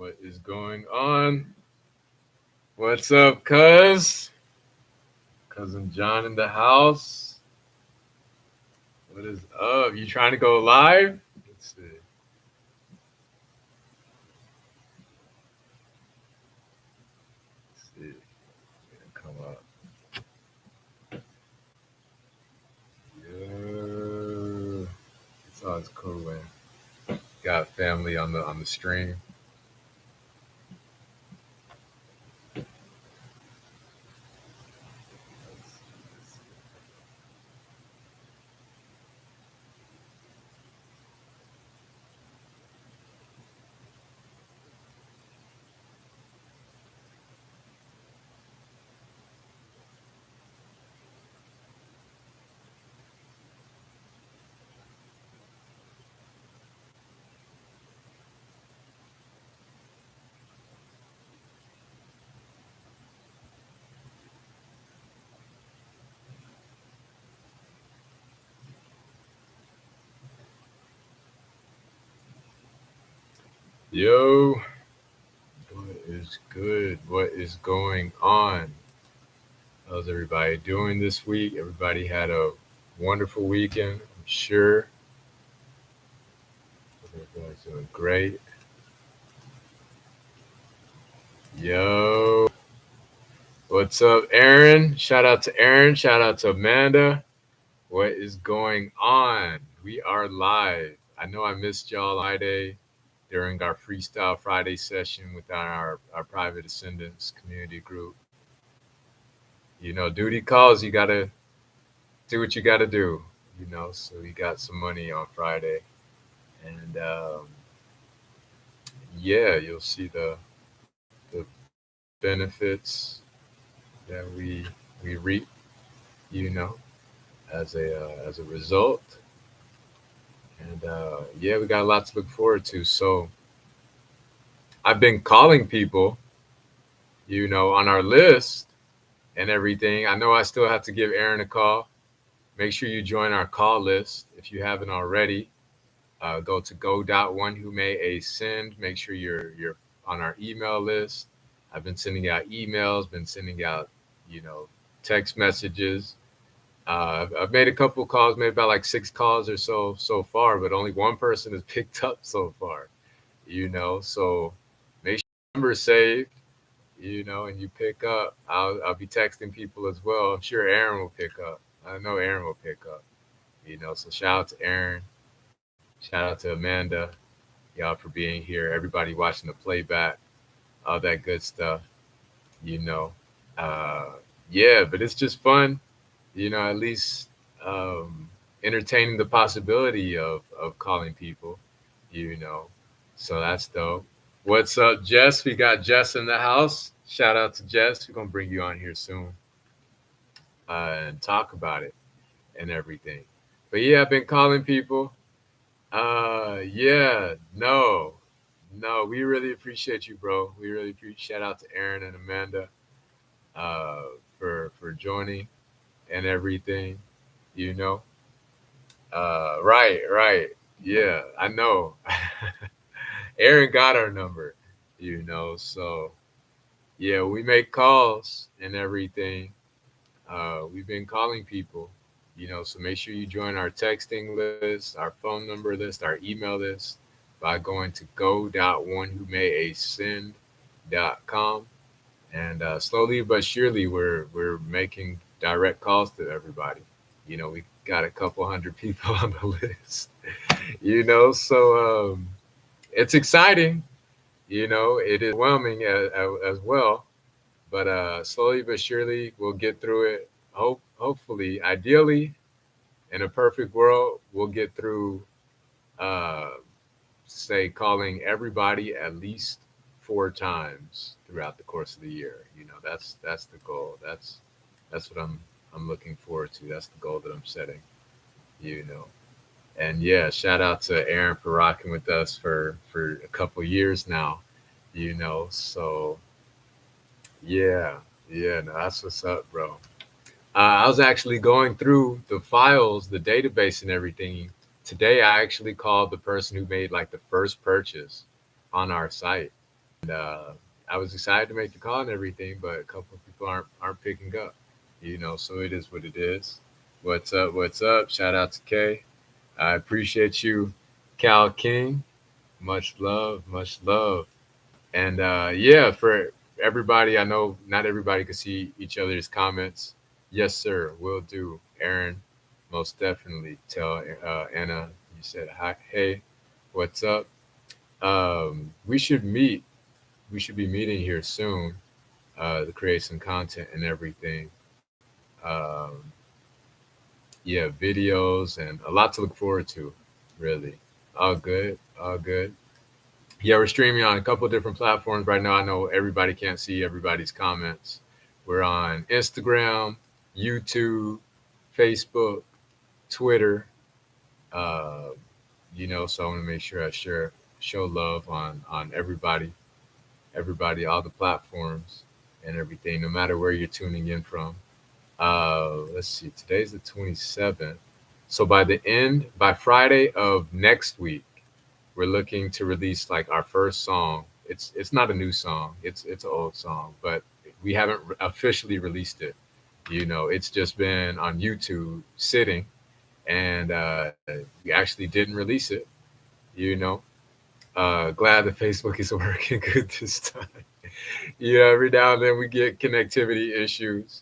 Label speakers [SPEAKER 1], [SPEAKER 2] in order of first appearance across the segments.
[SPEAKER 1] What is going on? What's up, cuz? Cousin John in the house. What is up? You trying to go live? Let's see. Let's see. Come up. Yeah. It's always cool when got family on the stream. Yo, what is good? What is going on? How's everybody doing this week? Everybody had a wonderful weekend, I'm sure. Everybody's doing great. Yo, what's up, Aaron? Shout out to Aaron. Shout out to Amanda. What is going on? We are live. I know I missed y'all Friday during our Freestyle Friday session with our private Ascendants community group. Duty calls. You got to do what you got to do, So we got some money on Friday. And yeah, you'll see the benefits that we reap, as a result. And yeah, we got a lot to look forward to. So I've been calling people, on our list and everything. I know I still have to give Aaron a call. Make sure you join our call list if you haven't already. Go to go.onewhomayascend. Make sure you're on our email list. I've been sending out emails, been sending out, text messages. I've made a couple calls, made about like 6 calls or so far, but only one person has picked up so far. So make sure your number is saved, and you pick up. I'll be texting people as well. I'm sure Aaron will pick up. I know Aaron will pick up. So shout out to Aaron. Shout out to Amanda, y'all for being here. Everybody watching the playback, all that good stuff. Yeah, but it's just fun. At least entertaining the possibility of calling people. So that's dope. What's up, Jess? We got Jess in the house. Shout out to Jess. We're gonna bring you on here soon and talk about it and everything. But yeah, I've been calling people. Yeah, no, we really appreciate you, bro. We really appreciate. Shout out to Aaron and Amanda uh, for joining and everything. You know, right. Yeah, I know. Aaron got our number. So yeah, we make calls and everything. We've been calling people, so make sure you join our texting list, our phone number list, our email list by going to go.onewhomayascend.com. And slowly but surely, we're making direct calls to everybody. We got a couple hundred people on the list, so it's exciting. It is overwhelming as well. But slowly but surely, we'll get through it. Hopefully, ideally, in a perfect world, we'll get through, uh, say, calling everybody at least 4 times throughout the course of the year. That's the goal. That's what I'm looking forward to. That's the goal that I'm setting. You know, and yeah, shout out to Aaron for rocking with us for a couple years now. So yeah, no, that's what's up, bro. I was actually going through the files, the database, and everything. Today, I actually called the person who made like the first purchase on our site. uh, I was excited to make the call and everything, but a couple of people aren't picking up. So it is what it is. What's up? What's up? Shout out to Kay. I appreciate you, Cal King. Much love, much love. And yeah, for everybody, I know not everybody can see each other's comments. Yes, sir, will do. Aaron, most definitely. Tell Anna you said hi. Hey, what's up? We should meet. We should be meeting here soon to create some content and everything. Um, yeah, videos and a lot to look forward to. Really, all good, all good. Yeah, we're streaming on a couple of different platforms right now. I know everybody can't see everybody's comments. We're on Instagram, YouTube, Facebook, Twitter. Uh, so I want to make sure I show love on everybody, all the platforms and everything, no matter where you're tuning in from. Let's see, today's the 27th. So by Friday of next week, we're looking to release like our first song. It's not a new song. It's an old song, but we haven't officially released it. It's just been on YouTube sitting, and we actually didn't release it. You know, glad that Facebook is working good this time. Every now and then we get connectivity issues,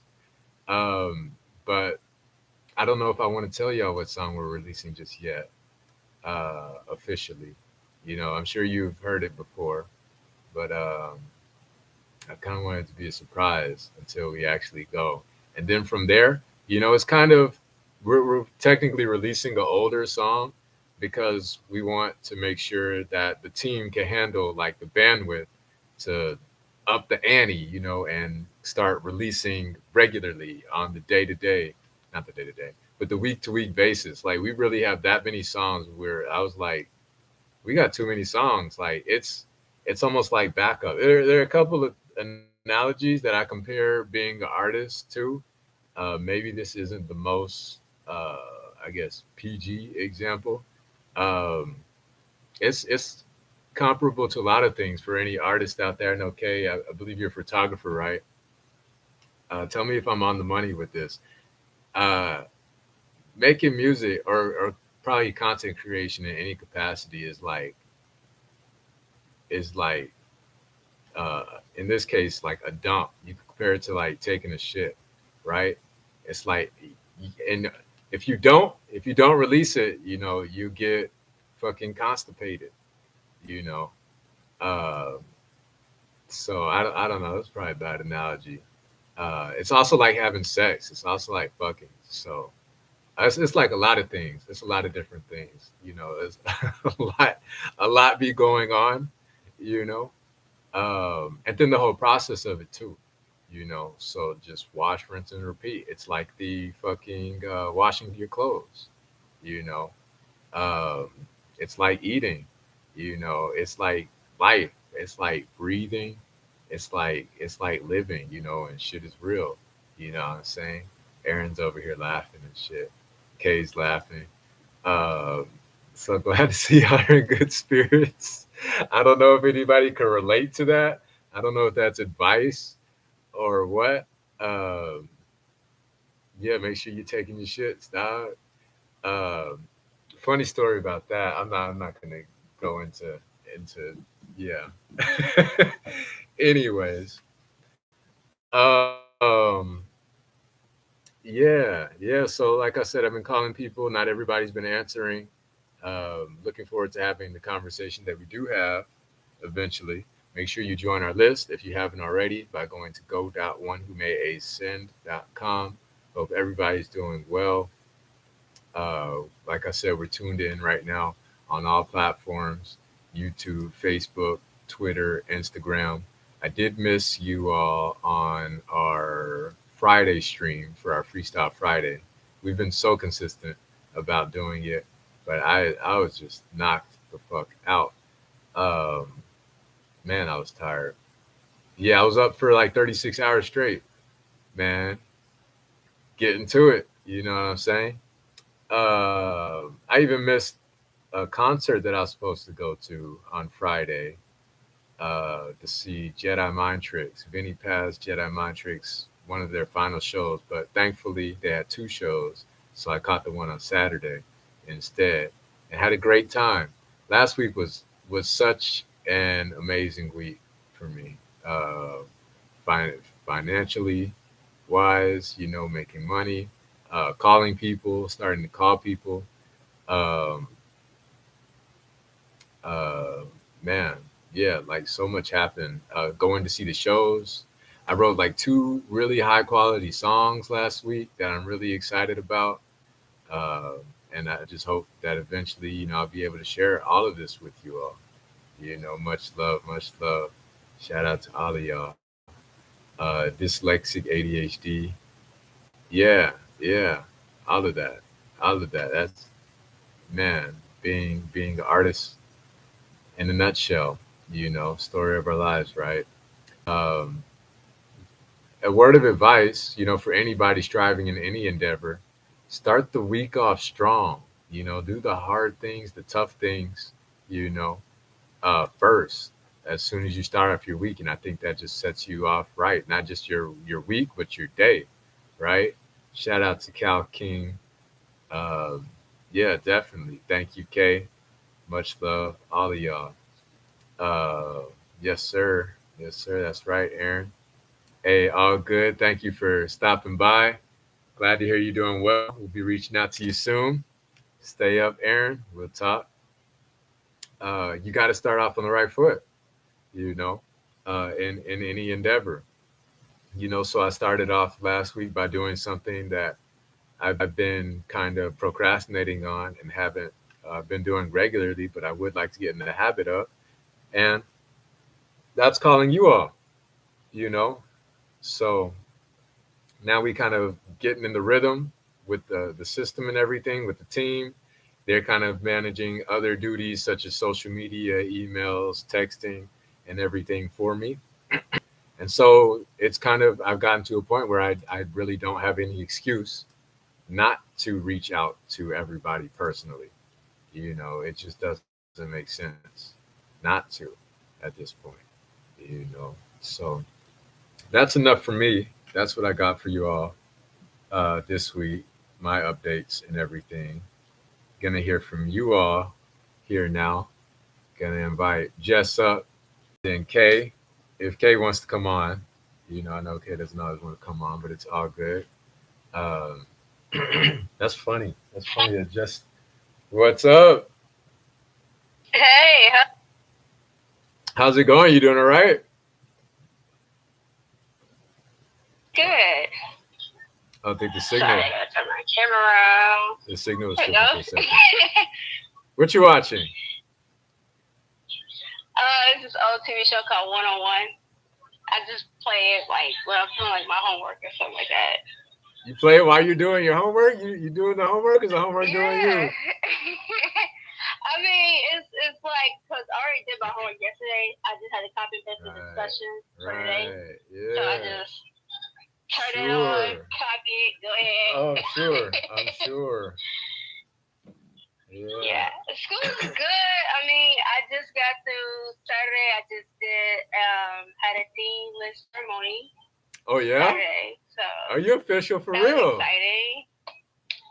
[SPEAKER 1] but I don't know if I want to tell y'all what song we're releasing just yet, officially. I'm sure you've heard it before, but I kind of want it to be a surprise until we actually go. And then from there, it's kind of, we're technically releasing an older song because we want to make sure that the team can handle like the bandwidth to up the ante, and start releasing regularly on the day to day, not the day to day, but the week to week basis. Like we really have that many songs where I was like, we got too many songs. Like it's almost like backup. There are a couple of analogies that I compare being an artist to. Maybe this isn't the most, I guess, PG example. Um, it's comparable to a lot of things for any artist out there. And okay, I believe you're a photographer, right? Tell me if I'm on the money with this. Uh, Making music or probably content creation in any capacity is like in this case like a dump. You compare it to like taking a shit, right? It's like, and if you don't release it, you get fucking constipated, you know. Uh, so I don't know. That's probably a bad analogy. It's also like having sex. It's also like fucking. So it's like a lot of things. It's a lot of different things. There's a lot be going on. You know, and then the whole process of it too. So just wash, rinse, and repeat. It's like the fucking washing your clothes. You know, um, it's like eating. It's like life. It's like breathing. It's like living. And shit is real. You know what I'm saying? Aaron's over here laughing and shit. Kay's laughing. Um, so glad to see y'all are in good spirits. I don't know if anybody can relate to that. I don't know if that's advice or what. Um, yeah, make sure you're taking your shits, dog. Um, Funny story about that. I'm not gonna go into yeah. Anyways, um, yeah. So like I said, I've been calling people. Not everybody's been answering. Looking forward to having the conversation that we do have eventually. Make sure you join our list if you haven't already by going to go.onewhomayascend.com. Hope everybody's doing well. Like I said, we're tuned in right now on all platforms: YouTube, Facebook, Twitter, Instagram. I did miss you all on our Friday stream for our Freestyle Friday. We've been so consistent about doing it, but I was just knocked the fuck out. Um, Man, I was tired. Yeah, I was up for like 36 hours straight, man, getting to it. You know what I'm saying? I even missed a concert that I was supposed to go to on Friday. to see Jedi Mind Tricks, Vinny Paz, Jedi Mind Tricks, one of their final shows. But thankfully, they had two shows, so I caught the one on Saturday instead, and had a great time. Last week was such an amazing week for me, financially wise. Making money, calling people, starting to call people. Um, uh, Man, yeah, like so much happened. Going to see the shows. I wrote like two really high quality songs last week that I'm really excited about. Uh, and I just hope that eventually, I'll be able to share all of this with you all. Much love, much love. Shout out to all of y'all. Dyslexic ADHD. Yeah, yeah, all of that. All of that. That's, man, being an artist in a nutshell, story of our lives, right? Um, a word of advice, for anybody striving in any endeavor, start the week off strong. Do the hard things, the tough things, you know, first. As soon as you start off your week, and I think that just sets you off right, not just your week, but your day, right? Shout out to Cal King. Um, yeah, definitely. Thank you, Kay. Much love, all of y'all. Uh, yes, sir. Yes, sir. That's right, Aaron. Hey, all good. Thank you for stopping by. Glad to hear you're doing well. We'll be reaching out to you soon. Stay up, Aaron. We'll talk. You got to start off on the right foot, in any endeavor. So I started off last week by doing something that I've been kind of procrastinating on and haven't been doing regularly, but I would like to get in the habit of. And that's calling you all, you know. So now we kind of getting in the rhythm with the system and everything with the team. They're kind of managing other duties such as social media, emails, texting, and everything for me. And so it's kind of, I've gotten to a point where I really don't have any excuse not to reach out to everybody personally. It just doesn't make sense not to at this point, So that's enough for me. That's what I got for you all this week, my updates and everything. Gonna hear from you all here now. Gonna invite Jess up, then Kay. If Kay wants to come on, I know Kay doesn't always want to come on, but it's all good. Um, that's funny. That's funny. That just what's up?
[SPEAKER 2] Hey,
[SPEAKER 1] How's it going? You doing all right?
[SPEAKER 2] good.
[SPEAKER 1] I don't think the
[SPEAKER 2] Sorry,
[SPEAKER 1] signal
[SPEAKER 2] I gotta turn my camera around.
[SPEAKER 1] the signal was
[SPEAKER 2] There we
[SPEAKER 1] tripping
[SPEAKER 2] go.
[SPEAKER 1] for a second. What you watching?
[SPEAKER 2] It's this old TV show called One on One. I just play it like when I'm doing like my homework or something like that.
[SPEAKER 1] You play it while you're doing your homework? You doing the homework? Is the homework doing you?
[SPEAKER 2] I mean, it's like because I already did my homework yesterday. I just had to copy and paste the discussion for today.
[SPEAKER 1] Yeah.
[SPEAKER 2] So I just turn it on,
[SPEAKER 1] Sure.
[SPEAKER 2] copy it, go ahead.
[SPEAKER 1] Oh, sure. I'm sure.
[SPEAKER 2] Yeah,
[SPEAKER 1] Yeah.
[SPEAKER 2] school is good. I mean, I just got through Saturday. I just did had a dean list ceremony
[SPEAKER 1] Oh yeah?
[SPEAKER 2] Saturday, so
[SPEAKER 1] Are you official for
[SPEAKER 2] that was
[SPEAKER 1] real?
[SPEAKER 2] exciting.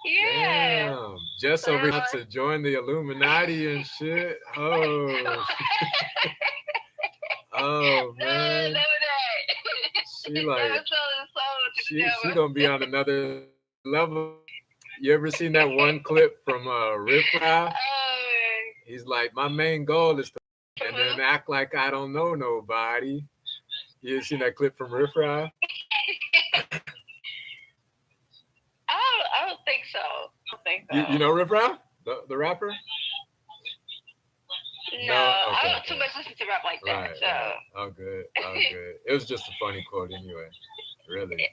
[SPEAKER 2] Yeah.
[SPEAKER 1] Damn. Jess
[SPEAKER 2] So
[SPEAKER 1] over here to join the Illuminati and shit. Oh. Oh
[SPEAKER 2] no,
[SPEAKER 1] man.
[SPEAKER 2] never that.
[SPEAKER 1] She
[SPEAKER 2] Never
[SPEAKER 1] like
[SPEAKER 2] sold the soul to the
[SPEAKER 1] she
[SPEAKER 2] devil.
[SPEAKER 1] gonna be on another level. You ever seen that one clip from Riff Raff? He's like, my main goal is to and then act like I don't know nobody. You ever seen that clip from Riff Raff?
[SPEAKER 2] I don't think so. I don't think so.
[SPEAKER 1] You know Riff Raff? The rapper?
[SPEAKER 2] No,
[SPEAKER 1] Okay,
[SPEAKER 2] I don't too much listen to rap like that.
[SPEAKER 1] Right,
[SPEAKER 2] So
[SPEAKER 1] right. All good. All good. It was just a funny quote anyway. Really.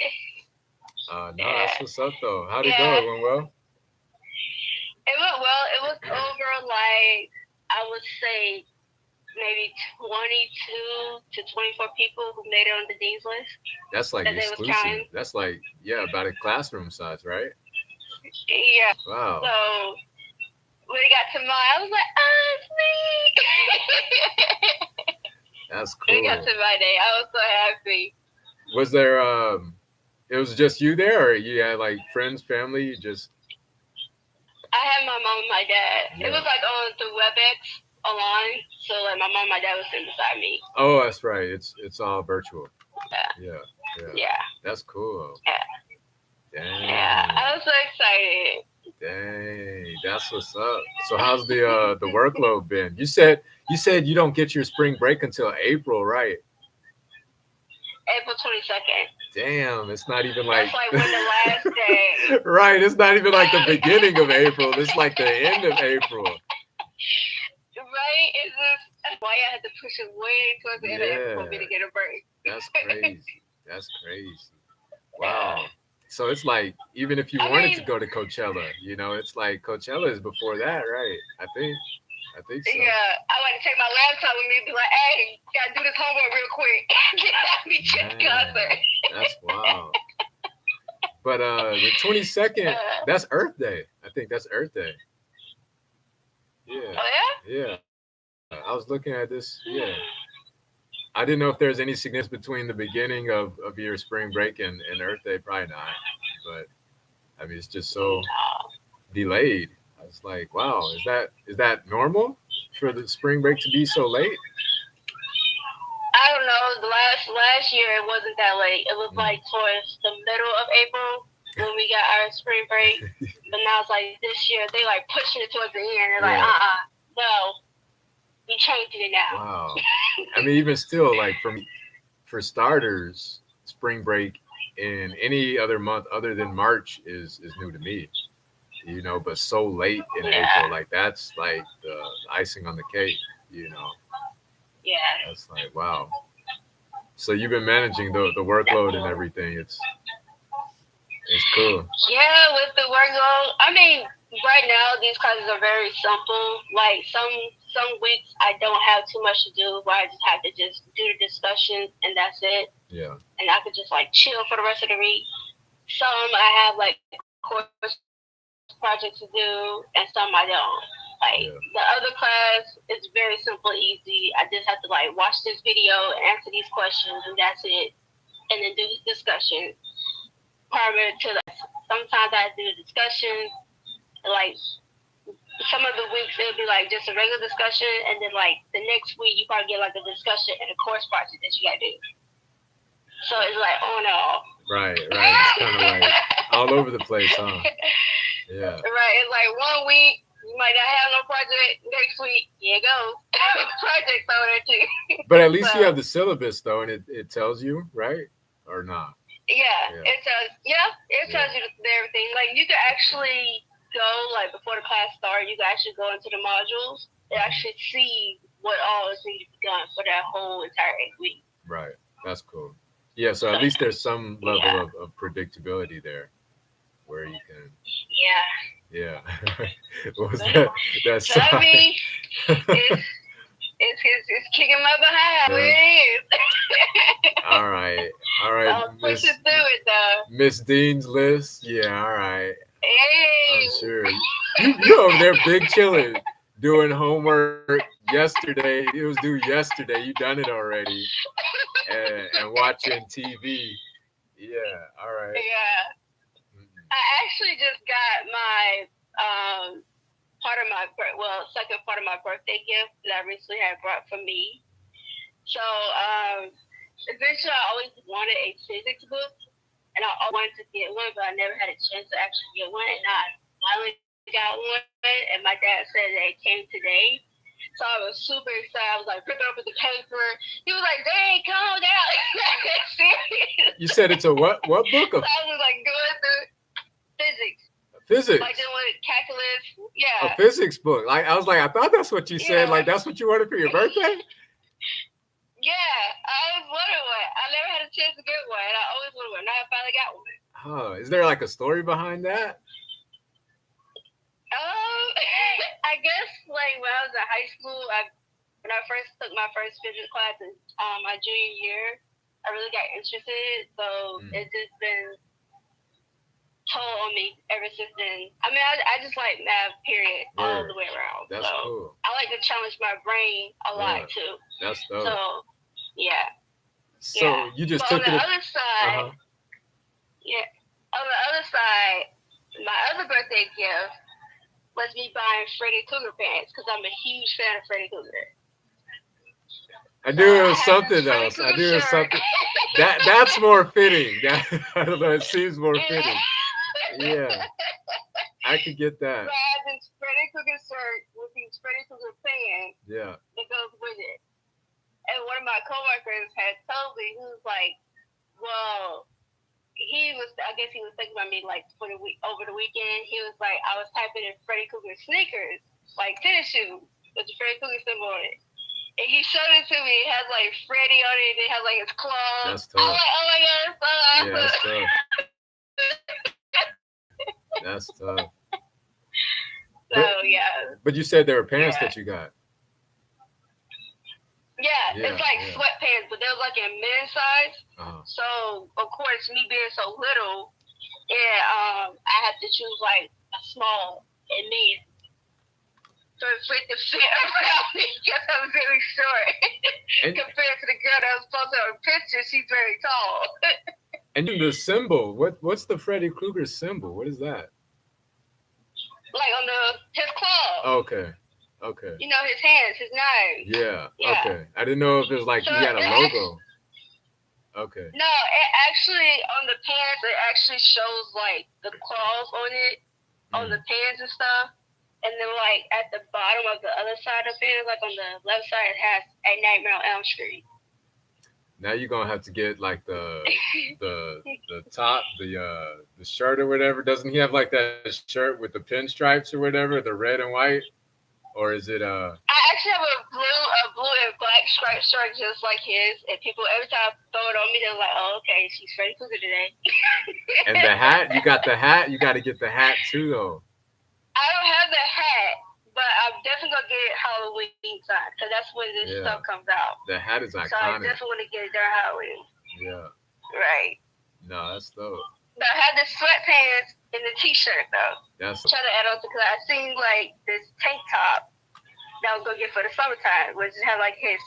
[SPEAKER 1] No, that's what's up though. How'd it go? It went well?
[SPEAKER 2] It went well. It was over like I would say maybe 22 to 24 people who made it on the dean's list.
[SPEAKER 1] That's like exclusive. That's like, yeah, about a classroom size, right?
[SPEAKER 2] Yeah.
[SPEAKER 1] Wow.
[SPEAKER 2] So when it got to mine, I was like, oh, it's me.
[SPEAKER 1] That's
[SPEAKER 2] We got
[SPEAKER 1] cool.
[SPEAKER 2] to my day. I was so happy.
[SPEAKER 1] Was there it was just you there, or you had like friends, family, you just
[SPEAKER 2] I had my mom and my dad. It
[SPEAKER 1] yeah.
[SPEAKER 2] was like on the WebEx online. So like my mom and my dad was sitting beside me.
[SPEAKER 1] Oh, that's right. It's all virtual.
[SPEAKER 2] Yeah.
[SPEAKER 1] Yeah, yeah.
[SPEAKER 2] Yeah.
[SPEAKER 1] That's cool.
[SPEAKER 2] Yeah. Yeah.
[SPEAKER 1] Dang.
[SPEAKER 2] I was so excited.
[SPEAKER 1] Dang. That's what's up. So how's the workload been? You said you don't get your spring break until April, right?
[SPEAKER 2] April 22nd.
[SPEAKER 1] Damn, it's not even like
[SPEAKER 2] That's like when the last day.
[SPEAKER 1] right, it's not even like the beginning of April. It's like the end of April.
[SPEAKER 2] Right? It's just that's why I had to push it way towards the end of April for me
[SPEAKER 1] Yeah.
[SPEAKER 2] to get a break.
[SPEAKER 1] That's crazy. That's crazy.
[SPEAKER 2] Yeah.
[SPEAKER 1] Wow. So it's like even if you
[SPEAKER 2] I
[SPEAKER 1] wanted to
[SPEAKER 2] mean,
[SPEAKER 1] go to Coachella, it's like Coachella is before that, right? I think so.
[SPEAKER 2] yeah, I like to take my laptop with me and be like, hey, gotta do this homework real quick. Get me check
[SPEAKER 1] Man,
[SPEAKER 2] concert.
[SPEAKER 1] that's wild. But the 22nd, that's Earth Day. I think that's Earth Day. Yeah.
[SPEAKER 2] Oh yeah?
[SPEAKER 1] Yeah. I was looking at this. Yeah. I didn't know if there's any significance between the beginning of your spring break and Earth Day. Probably not. But I mean, it's just so
[SPEAKER 2] No.
[SPEAKER 1] delayed. I was like, wow, is that normal for the spring break to be so late?
[SPEAKER 2] I don't know. The last year it wasn't that late. It was
[SPEAKER 1] Mm.
[SPEAKER 2] like towards the middle of April when we got our spring break. But now it's like this year they like pushing it towards the end. They're like,
[SPEAKER 1] Yeah.
[SPEAKER 2] no, we changing it now.
[SPEAKER 1] Wow. I mean, even still, like for starters, spring break in any other month other than March is new to me. But so late in April,
[SPEAKER 2] Yeah,
[SPEAKER 1] like that's like the icing on the cake. You know,
[SPEAKER 2] yeah,
[SPEAKER 1] that's like wow. So you've been managing the workload and
[SPEAKER 2] definitely.
[SPEAKER 1] everything. It's cool.
[SPEAKER 2] Yeah, with the workload. I mean, right now these classes are very simple. Like some weeks I don't have too much to do, where I just have to just do the discussions and that's it.
[SPEAKER 1] Yeah.
[SPEAKER 2] And I could just like chill for the rest of the week. Some I have like course projects to do, and some I don't. Like the
[SPEAKER 1] Yeah.
[SPEAKER 2] other class is very simple, easy. I just have to like watch this video, answer these questions, and that's it. And then do the discussion prior to the class. Sometimes I do the discussion, like some of the weeks it'll be like just a regular discussion, and then like the next week you probably get like a discussion and a course project that you gotta do. So it's like on and off.
[SPEAKER 1] Right. Right. It's kind of like all over the place, huh? Yeah.
[SPEAKER 2] Right. It's like one week you might not have no project. Next week, here you go. Projects over there too.
[SPEAKER 1] But at least you have
[SPEAKER 2] So
[SPEAKER 1] the syllabus though, and it tells you, right? Or not?
[SPEAKER 2] yeah,
[SPEAKER 1] Yeah.
[SPEAKER 2] it
[SPEAKER 1] Yeah.
[SPEAKER 2] tells you everything. Like you can actually go like before the class starts. You can actually go into the modules and actually see what all is needed to be done for that whole entire 8 weeks.
[SPEAKER 1] Right. That's cool. Yeah. So at least there's some level
[SPEAKER 2] Yeah,
[SPEAKER 1] of predictability there where you can.
[SPEAKER 2] yeah.
[SPEAKER 1] Yeah. What was that? That
[SPEAKER 2] So I
[SPEAKER 1] sign?
[SPEAKER 2] mean, it's it's kicking my behind. Where
[SPEAKER 1] Yeah.
[SPEAKER 2] it is.
[SPEAKER 1] All right. All right,
[SPEAKER 2] I'm pushing through it though.
[SPEAKER 1] Miss Dean's list. Yeah. All right. I'm
[SPEAKER 2] Hey.
[SPEAKER 1] sure you over there big chilling, doing homework yesterday. It was due yesterday. You done it already, and watching TV. Yeah. All right.
[SPEAKER 2] Yeah.
[SPEAKER 1] Mm-mm.
[SPEAKER 2] I actually just got my part of my second part of my birthday gift that I recently had brought for me. So eventually I always wanted a physics book, and I always wanted to get one, but I never had a chance to actually get one. And I finally got one, and my dad said that it came today. So I was super excited. I was like flipping over the paper. He was like, "Dang, calm down." Serious.
[SPEAKER 1] You said it's a what book
[SPEAKER 2] So
[SPEAKER 1] of
[SPEAKER 2] I was like going through physics, like
[SPEAKER 1] physics?
[SPEAKER 2] doing with calculus.
[SPEAKER 1] A
[SPEAKER 2] Yeah,
[SPEAKER 1] physics book. Like I was like, I thought that's what you said.
[SPEAKER 2] yeah,
[SPEAKER 1] Like that's what you wanted for your birthday.
[SPEAKER 2] yeah. I always wanted one. I never had a chance to get one, and I always wanted one. Now I finally got one.
[SPEAKER 1] Oh, is there like a story behind that?
[SPEAKER 2] Um, I guess like when I was in high school, when I first took my first physics class in my junior year, I really got interested. So
[SPEAKER 1] Mm.
[SPEAKER 2] it's just been told on me ever since then. I mean, I just like math, period, all
[SPEAKER 1] Word.
[SPEAKER 2] the way around.
[SPEAKER 1] That's
[SPEAKER 2] So
[SPEAKER 1] cool.
[SPEAKER 2] I like to challenge my brain a
[SPEAKER 1] Yeah.
[SPEAKER 2] lot too.
[SPEAKER 1] That's
[SPEAKER 2] So
[SPEAKER 1] dope.
[SPEAKER 2] Yeah, yeah.
[SPEAKER 1] So you just
[SPEAKER 2] But on
[SPEAKER 1] took
[SPEAKER 2] the
[SPEAKER 1] it.
[SPEAKER 2] other side,
[SPEAKER 1] Uh-huh.
[SPEAKER 2] yeah, on the other side, my other birthday gift was me buying Freddy Krueger pants because I'm a huge fan of Freddy Krueger.
[SPEAKER 1] I
[SPEAKER 2] So
[SPEAKER 1] knew it
[SPEAKER 2] I
[SPEAKER 1] was
[SPEAKER 2] have this
[SPEAKER 1] something
[SPEAKER 2] Freddy
[SPEAKER 1] else. I
[SPEAKER 2] Krueger
[SPEAKER 1] knew it was
[SPEAKER 2] shirt.
[SPEAKER 1] something that's more fitting. That I don't know. It seems more
[SPEAKER 2] Yeah.
[SPEAKER 1] fitting. Yeah, I could get
[SPEAKER 2] So
[SPEAKER 1] that.
[SPEAKER 2] I had this Freddy Krueger shirt with these Freddy Krueger pants
[SPEAKER 1] Yeah.
[SPEAKER 2] that goes with it. And one of my coworkers had told me, he was like, well, I guess he was thinking about me like for the week, over the weekend. He was like, I was typing in Freddy Krueger sneakers, like tennis shoes with the Freddy Krueger symbol on it. And he showed it to me. It has like Freddy on it. It has like his claws.
[SPEAKER 1] That's
[SPEAKER 2] I was
[SPEAKER 1] tough.
[SPEAKER 2] like, oh my god, it's so
[SPEAKER 1] Yeah,
[SPEAKER 2] awesome.
[SPEAKER 1] that's tough. That's tough.
[SPEAKER 2] So
[SPEAKER 1] But
[SPEAKER 2] yeah,
[SPEAKER 1] but you said there were pants
[SPEAKER 2] yeah,
[SPEAKER 1] that you got.
[SPEAKER 2] yeah.
[SPEAKER 1] Yeah,
[SPEAKER 2] It's like
[SPEAKER 1] yeah.
[SPEAKER 2] sweatpants, but they're like in men's size.
[SPEAKER 1] Uh-huh.
[SPEAKER 2] So of course, me being so little, yeah, I had to choose like a small and medium. So it fit to fit around me because I'm very short
[SPEAKER 1] And
[SPEAKER 2] compared to the girl that was posted on the picture. She's very tall.
[SPEAKER 1] and even the symbol. What's the Freddy Krueger symbol? What is that?
[SPEAKER 2] Like on his claws,
[SPEAKER 1] Okay. Okay.
[SPEAKER 2] you know, his hands, his knives.
[SPEAKER 1] Yeah.
[SPEAKER 2] Yeah.
[SPEAKER 1] Okay. I didn't know if it was like
[SPEAKER 2] So
[SPEAKER 1] he had a logo. Okay.
[SPEAKER 2] no, it actually on the pants it actually shows like the claws on it, on the
[SPEAKER 1] Mm.
[SPEAKER 2] pants and stuff. And then like at the bottom of the other side of it, like on the left side, it has a Nightmare on Elm Street.
[SPEAKER 1] Now you're gonna have to get like the top, the shirt or whatever. Doesn't he have like that shirt with the pinstripes or whatever, the red and white? Or is it
[SPEAKER 2] I actually have a blue and black striped shirt just like his, and people every time I throw it on me, they're like, "Oh, okay, she's Freddy Krueger today."
[SPEAKER 1] and the hat? You got the hat. You got to get the hat too, though.
[SPEAKER 2] I don't have the hat, but I'm definitely gonna get it Halloween time because that's when this stuff
[SPEAKER 1] Yeah,
[SPEAKER 2] comes out.
[SPEAKER 1] the hat is
[SPEAKER 2] So I
[SPEAKER 1] iconic.
[SPEAKER 2] definitely want to get it during Halloween.
[SPEAKER 1] Yeah,
[SPEAKER 2] Right.
[SPEAKER 1] no, that's dope.
[SPEAKER 2] But I had the sweatpants and the t-shirt though.
[SPEAKER 1] That's
[SPEAKER 2] Try to add on to because I seen like this tank top that I was gonna get for the summertime, which had like his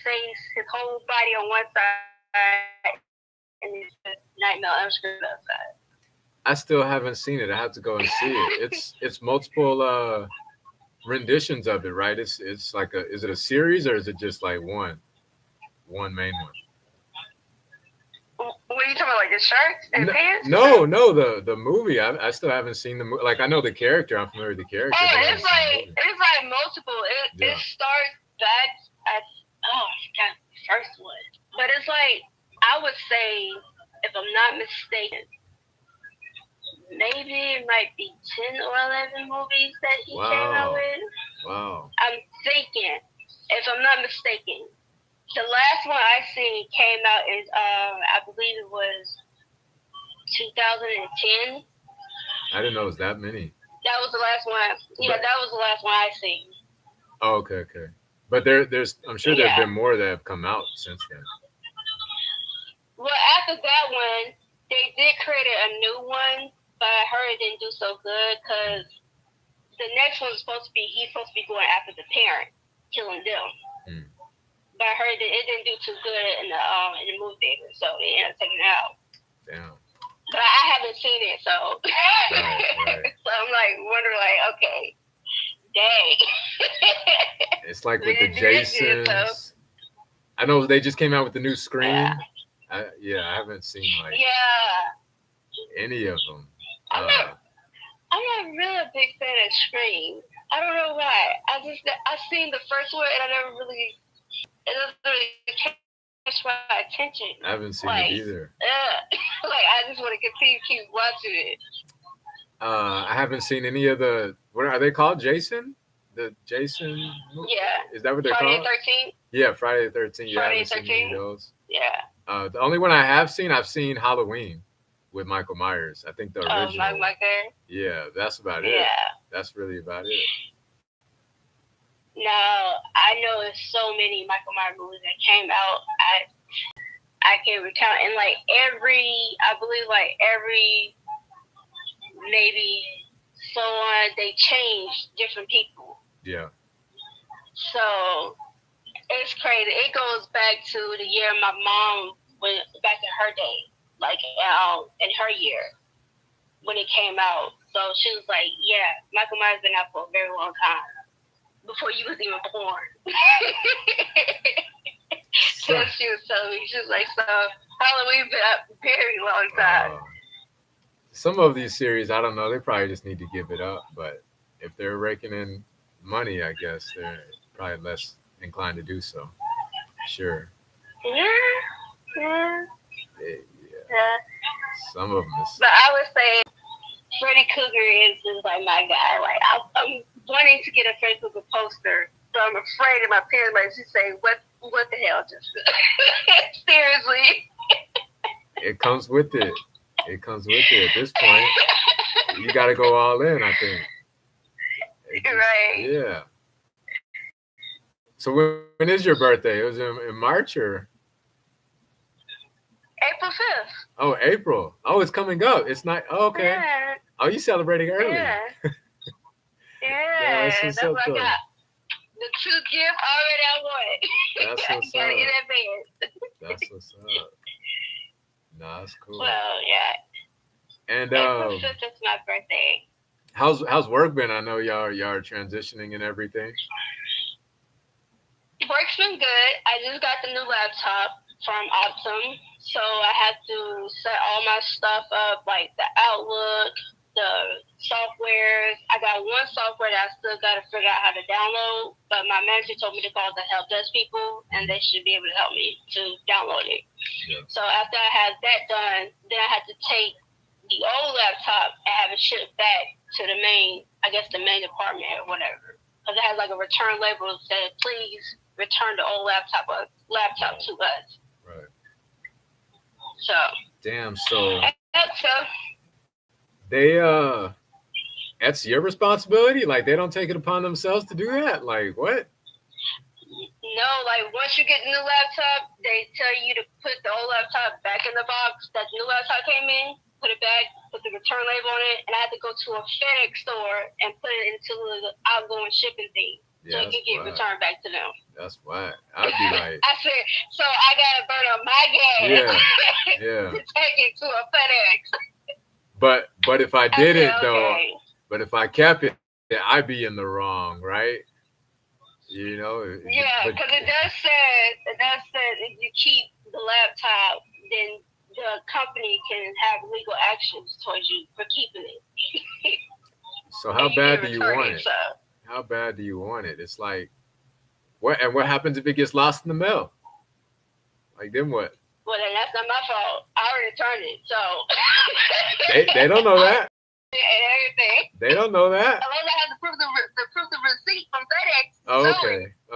[SPEAKER 2] face, his whole body on one side, and then Nightmare on Elm Street on the other side.
[SPEAKER 1] I still haven't seen it. I have to go and see it. It's multiple renditions of it, right? It's like a is it a series or is it just like one main one?
[SPEAKER 2] What are you talking about, like the shirts and
[SPEAKER 1] No,
[SPEAKER 2] pants?
[SPEAKER 1] no, the movie. I still haven't seen the movie. Like I know the character. I'm familiar with the character,
[SPEAKER 2] Oh,
[SPEAKER 1] but I haven't seen the movie.
[SPEAKER 2] it's like multiple. It
[SPEAKER 1] Yeah.
[SPEAKER 2] starts back at I forgot the first one, but it's like I would say if I'm not mistaken, maybe it might be 10 or 11 movies that he came out
[SPEAKER 1] Wow.
[SPEAKER 2] with.
[SPEAKER 1] Wow.
[SPEAKER 2] I'm thinking, if I'm not mistaken, the last one I seen came out in I believe it was 2010.
[SPEAKER 1] I didn't know it was that many.
[SPEAKER 2] That was the last one. Yeah,
[SPEAKER 1] But
[SPEAKER 2] that was the last one I seen.
[SPEAKER 1] oh, okay, okay. But there's I'm sure there have
[SPEAKER 2] Yeah.
[SPEAKER 1] been more that have come out since then.
[SPEAKER 2] Well, after that one, they did create a new one, but I heard it didn't do so good because the next one's supposed to be he's supposed to be going after the parent, killing them.
[SPEAKER 1] Hmm.
[SPEAKER 2] But I heard that it didn't do too good in the movie theater, so they ended up taking it out.
[SPEAKER 1] Damn.
[SPEAKER 2] But I haven't seen it, so
[SPEAKER 1] Right.
[SPEAKER 2] so I'm like wondering, like, okay, dang.
[SPEAKER 1] It's like with
[SPEAKER 2] They
[SPEAKER 1] the
[SPEAKER 2] did good, so
[SPEAKER 1] Jasons. I know they just came out with the new Scream.
[SPEAKER 2] yeah,
[SPEAKER 1] I haven't seen like
[SPEAKER 2] yeah.
[SPEAKER 1] any of them.
[SPEAKER 2] I'm not really a big fan of Scream. I don't know why. I seen the first one and I never really it doesn't really catch my attention.
[SPEAKER 1] I haven't seen
[SPEAKER 2] Like,
[SPEAKER 1] it either.
[SPEAKER 2] like I just want to continue to keep watching it.
[SPEAKER 1] I haven't seen any of the what are they called? Jason? The Jason?
[SPEAKER 2] Yeah.
[SPEAKER 1] Is that what they're
[SPEAKER 2] Friday
[SPEAKER 1] called?
[SPEAKER 2] the 13th.
[SPEAKER 1] Yeah, Friday the 13th. Yeah, I
[SPEAKER 2] Friday
[SPEAKER 1] haven't
[SPEAKER 2] the
[SPEAKER 1] seen any of
[SPEAKER 2] 13th.
[SPEAKER 1] those.
[SPEAKER 2] Yeah.
[SPEAKER 1] The only one I've seen Halloween with Michael Myers. I think the
[SPEAKER 2] Oh,
[SPEAKER 1] original.
[SPEAKER 2] my God.
[SPEAKER 1] Yeah, that's about it.
[SPEAKER 2] Yeah.
[SPEAKER 1] That's really about it.
[SPEAKER 2] Now I know there's so many Michael Myers movies that came out. I can't recount, and like I believe like every maybe so on they changed different people.
[SPEAKER 1] Yeah.
[SPEAKER 2] So It's crazy. It goes back to the year my mom went back in her day, like in her year when it came out. So she was like, "Yeah, Michael Myers been out for a very long time before you was even born." So she was telling me, she was like, "So Halloween been out a very long time."
[SPEAKER 1] Some of these series, I don't know. They probably just need to give it up. But if they're raking in money, I guess they're probably less inclined to do so. Sure.
[SPEAKER 2] Yeah.
[SPEAKER 1] Yeah. Some of them is.
[SPEAKER 2] But I would say Freddy Krueger is just like my guy. Like I'm wanting to get a Freddy Krueger poster, so I'm afraid of my parents might just say, "What the hell?" Just seriously.
[SPEAKER 1] It comes with it. It comes with it. At this point, you got to go all in. I think.
[SPEAKER 2] Right.
[SPEAKER 1] Yeah. So when is your birthday? It was in March or?
[SPEAKER 2] April 5th.
[SPEAKER 1] Oh, April. Oh, it's coming up. It's not. Oh, okay.
[SPEAKER 2] Yeah.
[SPEAKER 1] Oh, you celebrating early?
[SPEAKER 2] Yeah.
[SPEAKER 1] Yeah,
[SPEAKER 2] That's what I got. The two gifts already I want.
[SPEAKER 1] That's what's
[SPEAKER 2] I got
[SPEAKER 1] up.
[SPEAKER 2] it in advance.
[SPEAKER 1] That's what's up. Nah, that's cool.
[SPEAKER 2] Well, yeah.
[SPEAKER 1] And
[SPEAKER 2] April 5th is my birthday.
[SPEAKER 1] how's work been? I know y'all are transitioning and everything.
[SPEAKER 2] Work's been good. I just got the new laptop from Optum, so I had to set all my stuff up, like the Outlook, the softwares. I got one software that I still got to figure out how to download, but my manager told me to call the help desk people, and they should be able to help me to download it.
[SPEAKER 1] Yeah.
[SPEAKER 2] So after I had that done, then I had to take the old laptop and have it shipped back to the main department or whatever, because it has like a return label that said, "Please return the old laptop to us."
[SPEAKER 1] Right.
[SPEAKER 2] So.
[SPEAKER 1] Damn. So.
[SPEAKER 2] So.
[SPEAKER 1] They that's your responsibility. Like they don't take it upon themselves to do that. Like what?
[SPEAKER 2] No, like once you get the new laptop, they tell you to put the old laptop back in the box that the new laptop came in, put it back, put the return label on it, and I had to go to a FedEx store and put it into the outgoing shipping thing. So it could get returned back to them.
[SPEAKER 1] That's why I'd be like,
[SPEAKER 2] I said, so I gotta burn up my gas
[SPEAKER 1] yeah.
[SPEAKER 2] to take it to a FedEx.
[SPEAKER 1] But if I did it though,
[SPEAKER 2] okay.
[SPEAKER 1] but if I kept it, I'd be in the wrong, right? You know.
[SPEAKER 2] Yeah, because it does say if you keep the laptop, then the company can have legal actions towards you for keeping it.
[SPEAKER 1] So how bad do you want it? How bad do you want it? It's like, what happens if it gets lost in the mail? Like then what?
[SPEAKER 2] Well, then that's not my fault. I already returned it, so
[SPEAKER 1] they don't know that.
[SPEAKER 2] And everything.
[SPEAKER 1] They don't know that.
[SPEAKER 2] Unless I have to prove the receipt from FedEx.
[SPEAKER 1] Oh,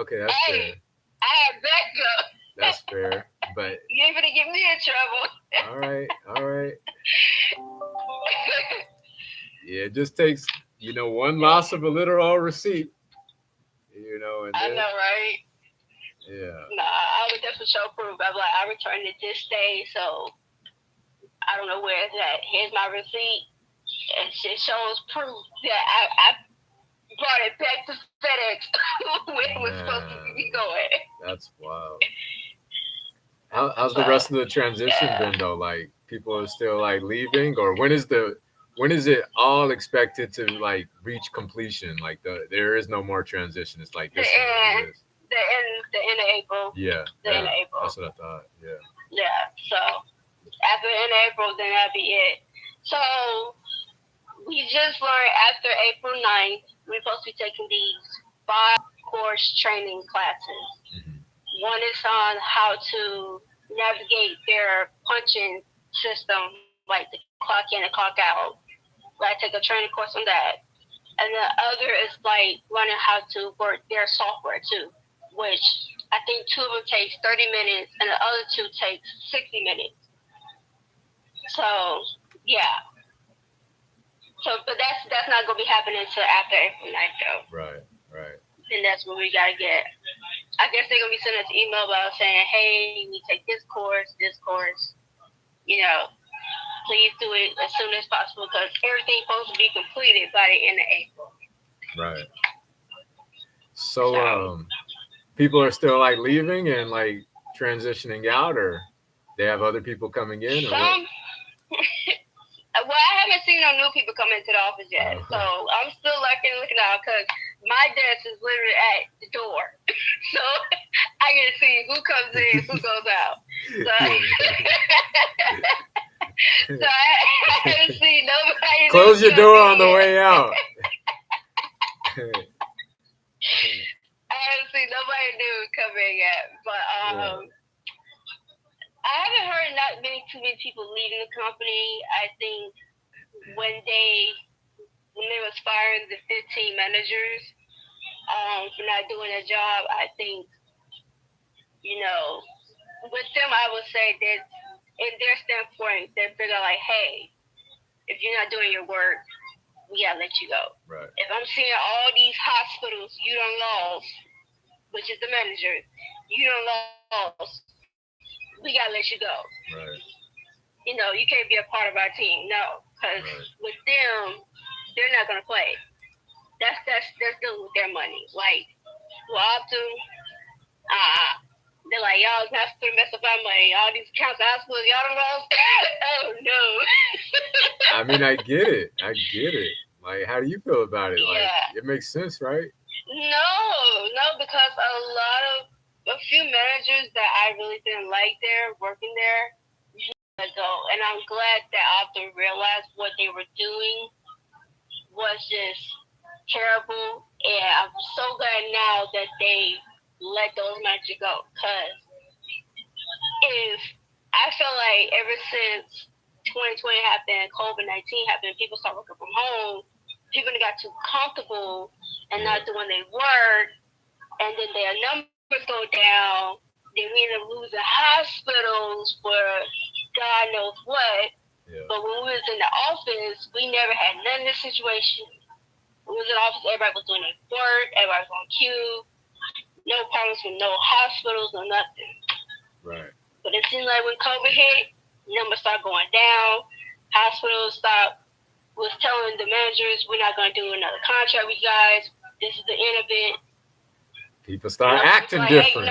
[SPEAKER 1] okay, that's fair.
[SPEAKER 2] I have backup.
[SPEAKER 1] That's fair, but
[SPEAKER 2] you ain't gonna get me in
[SPEAKER 1] trouble. All right. Yeah, it just takes one loss of a literal receipt. And
[SPEAKER 2] I know, right?
[SPEAKER 1] Yeah.
[SPEAKER 2] Nah, I would definitely show proof. I'm like, I returned it this day, so I don't know where it's at. Here's my receipt. It shows proof that I brought it back to FedEx where it was supposed to be going.
[SPEAKER 1] That's wild. How's the rest of the transition been though? Like people are still like leaving, or when is it all expected to like reach completion? Like there is no more transition. It's like this is what it is.
[SPEAKER 2] The end of April.
[SPEAKER 1] Yeah.
[SPEAKER 2] The end of April.
[SPEAKER 1] That's what I thought. Yeah.
[SPEAKER 2] Yeah. So after the end of April, then that'll be it. So we just learned after April 9th, we're supposed to be taking these 5-course training classes. Mm-hmm. One is on how to navigate their punching system, like the clock in and clock out. I take a training course on that. And the other is like learning how to work their software too, which I think 2 of them takes 30 minutes and the other 2 takes 60 minutes. So, yeah. So, but that's not going to be happening until after April 9th, though.
[SPEAKER 1] Right.
[SPEAKER 2] And that's what we got to get. I guess they're going to be sending us an email about saying, hey, we take this course. Please do it as soon as possible because everything's supposed to be completed by the end of April.
[SPEAKER 1] Right. So people are still like leaving and like transitioning out, or they have other people coming in, or what?
[SPEAKER 2] Some, well, I haven't seen no new people come into the office yet, so I'm still looking out because my desk is literally at the door, so I get to see who comes in, who goes out. So, so I haven't seen nobody.
[SPEAKER 1] Close your door on the way out.
[SPEAKER 2] I haven't seen nobody new come in yet, but I haven't heard too many people leaving the company. I think when they was firing the 15 managers for not doing their job, I think, with them, I would say that in their standpoint, they figure like, hey, if you're not doing your work, we gotta let you go.
[SPEAKER 1] Right.
[SPEAKER 2] If I'm seeing all these hospitals you done lost, which is the manager, you done lost, we gotta let you go.
[SPEAKER 1] Right.
[SPEAKER 2] You can't be a part of our team. No, because with them, they're not gonna play. That's dealing with their money. Like, well, they're like, y'all have to mess up our money. All these accounts, hospitals, y'all done lost. Oh no.
[SPEAKER 1] I mean, I get it. Like, how do you feel about it?
[SPEAKER 2] Yeah.
[SPEAKER 1] Like, it makes sense, right?
[SPEAKER 2] No, because a few managers that I really didn't like there, working there, let go. And I'm glad that after realized what they were doing was just terrible. And I'm so glad now that they let those managers go. Because I feel like ever since 2020 happened, COVID-19 happened, people start working from home, people got too comfortable and not doing their work, and then their numbers go down. Then we end up losing hospitals for God knows what.
[SPEAKER 1] Yeah.
[SPEAKER 2] But when we was in the office, we never had none of this situation. When we was in the office, everybody was doing their work, everybody was on cue, no problems with no hospitals, no nothing.
[SPEAKER 1] Right.
[SPEAKER 2] But it seems like when COVID hit, numbers start going down. Hospitals was telling the managers, we're not going to do another contract with you guys. This is the end of it.
[SPEAKER 1] People start acting different.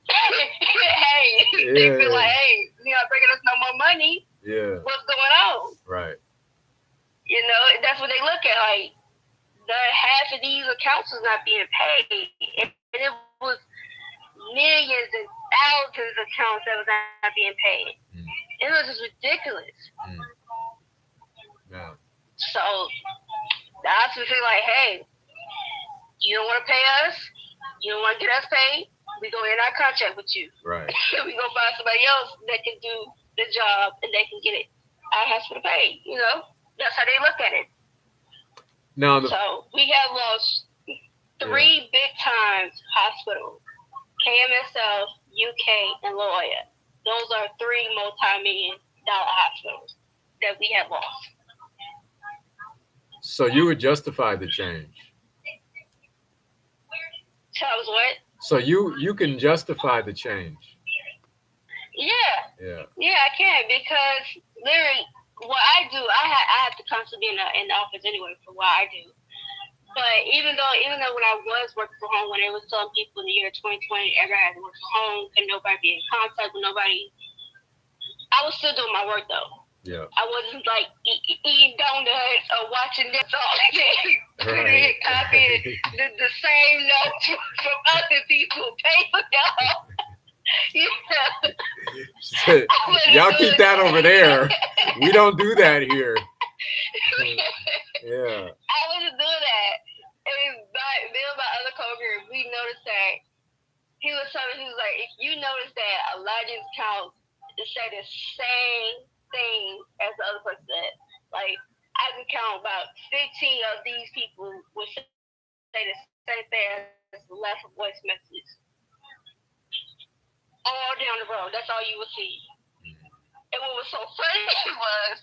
[SPEAKER 2] Hey, they feel like, hey, you're not bringing us no more money.
[SPEAKER 1] Yeah.
[SPEAKER 2] What's going on?
[SPEAKER 1] Right.
[SPEAKER 2] That's what they look at. Like, half of these accounts was not being paid. And it was millions and thousands of accounts that was not being paid. It was just ridiculous.
[SPEAKER 1] Yeah.
[SPEAKER 2] So the hospital feel like, hey, you don't want to pay us, you don't want to get us paid, we go in our contract with you.
[SPEAKER 1] Right.
[SPEAKER 2] We go find somebody else that can do the job and they can get it our hospital paid. That's how they look at it.
[SPEAKER 1] Now,
[SPEAKER 2] so we have lost 3 big times hospitals: KMSL, UK, and La Jolla. Those are 3 multi-million-dollar hospitals that we have lost.
[SPEAKER 1] So you would justify the change?
[SPEAKER 2] So I was what?
[SPEAKER 1] So you can justify the change?
[SPEAKER 2] Yeah, I can, because literally what I do, I have to constantly be in the office anyway for what I do. But even though when I was working from home, when it was telling people in the year 2020 everybody had to work from home and nobody be in contact with nobody, I was still doing my work though.
[SPEAKER 1] Yeah.
[SPEAKER 2] I wasn't like eating donuts or watching this all day.
[SPEAKER 1] Right.
[SPEAKER 2] Copying the same notes from other people. Pay for y'all.
[SPEAKER 1] Y'all keep that over there. We don't do that here. Yeah.
[SPEAKER 2] I wasn't doing that. And me and my other coworker, we noticed that he was like, if you notice that a lot of these accounts say the same thing as the other person said, like I can count about 15 of these people would say the same thing as the last voice messages. All down the road, that's all you would see. And what was so funny was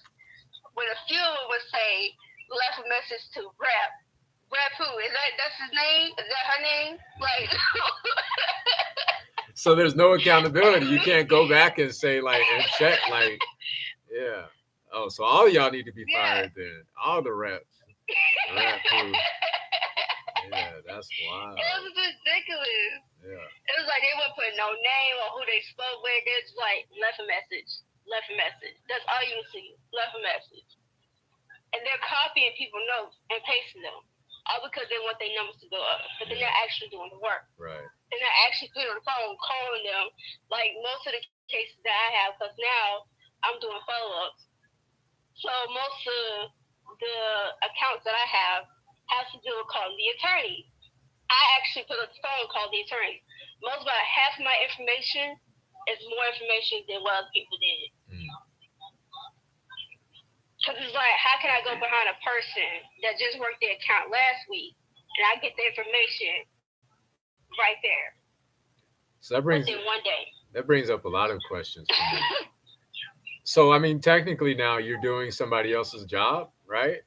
[SPEAKER 2] when a few would say left a message to Rap. Rap who? That's his name? Is that her name? Like
[SPEAKER 1] So there's no accountability. You can't go back and say like and check like, yeah. Oh, so all of y'all need to be fired then. All the reps. Rap who? Yeah, that's wild.
[SPEAKER 2] It was ridiculous.
[SPEAKER 1] Yeah.
[SPEAKER 2] It was like they wouldn't put no name or who they spoke with. They just like left a message. Left a message. That's all you would see. Left a message. And they're copying people's notes and pasting them. All because they want their numbers to go up. But they're not actually doing the work.
[SPEAKER 1] Right.
[SPEAKER 2] They're not actually putting on the phone, calling them. Like most of the cases that I have, because now I'm doing follow-ups. So most of the accounts that I have to do with calling the attorney. I actually put up the phone and called the attorney. Most about half of my information is more information than what other people did. Because it's like, how can I go behind a person that just worked their account last week and I get the information right there?
[SPEAKER 1] So that brings
[SPEAKER 2] within one day.
[SPEAKER 1] That brings up a lot of questions for me. So I mean, technically now you're doing somebody else's job, right?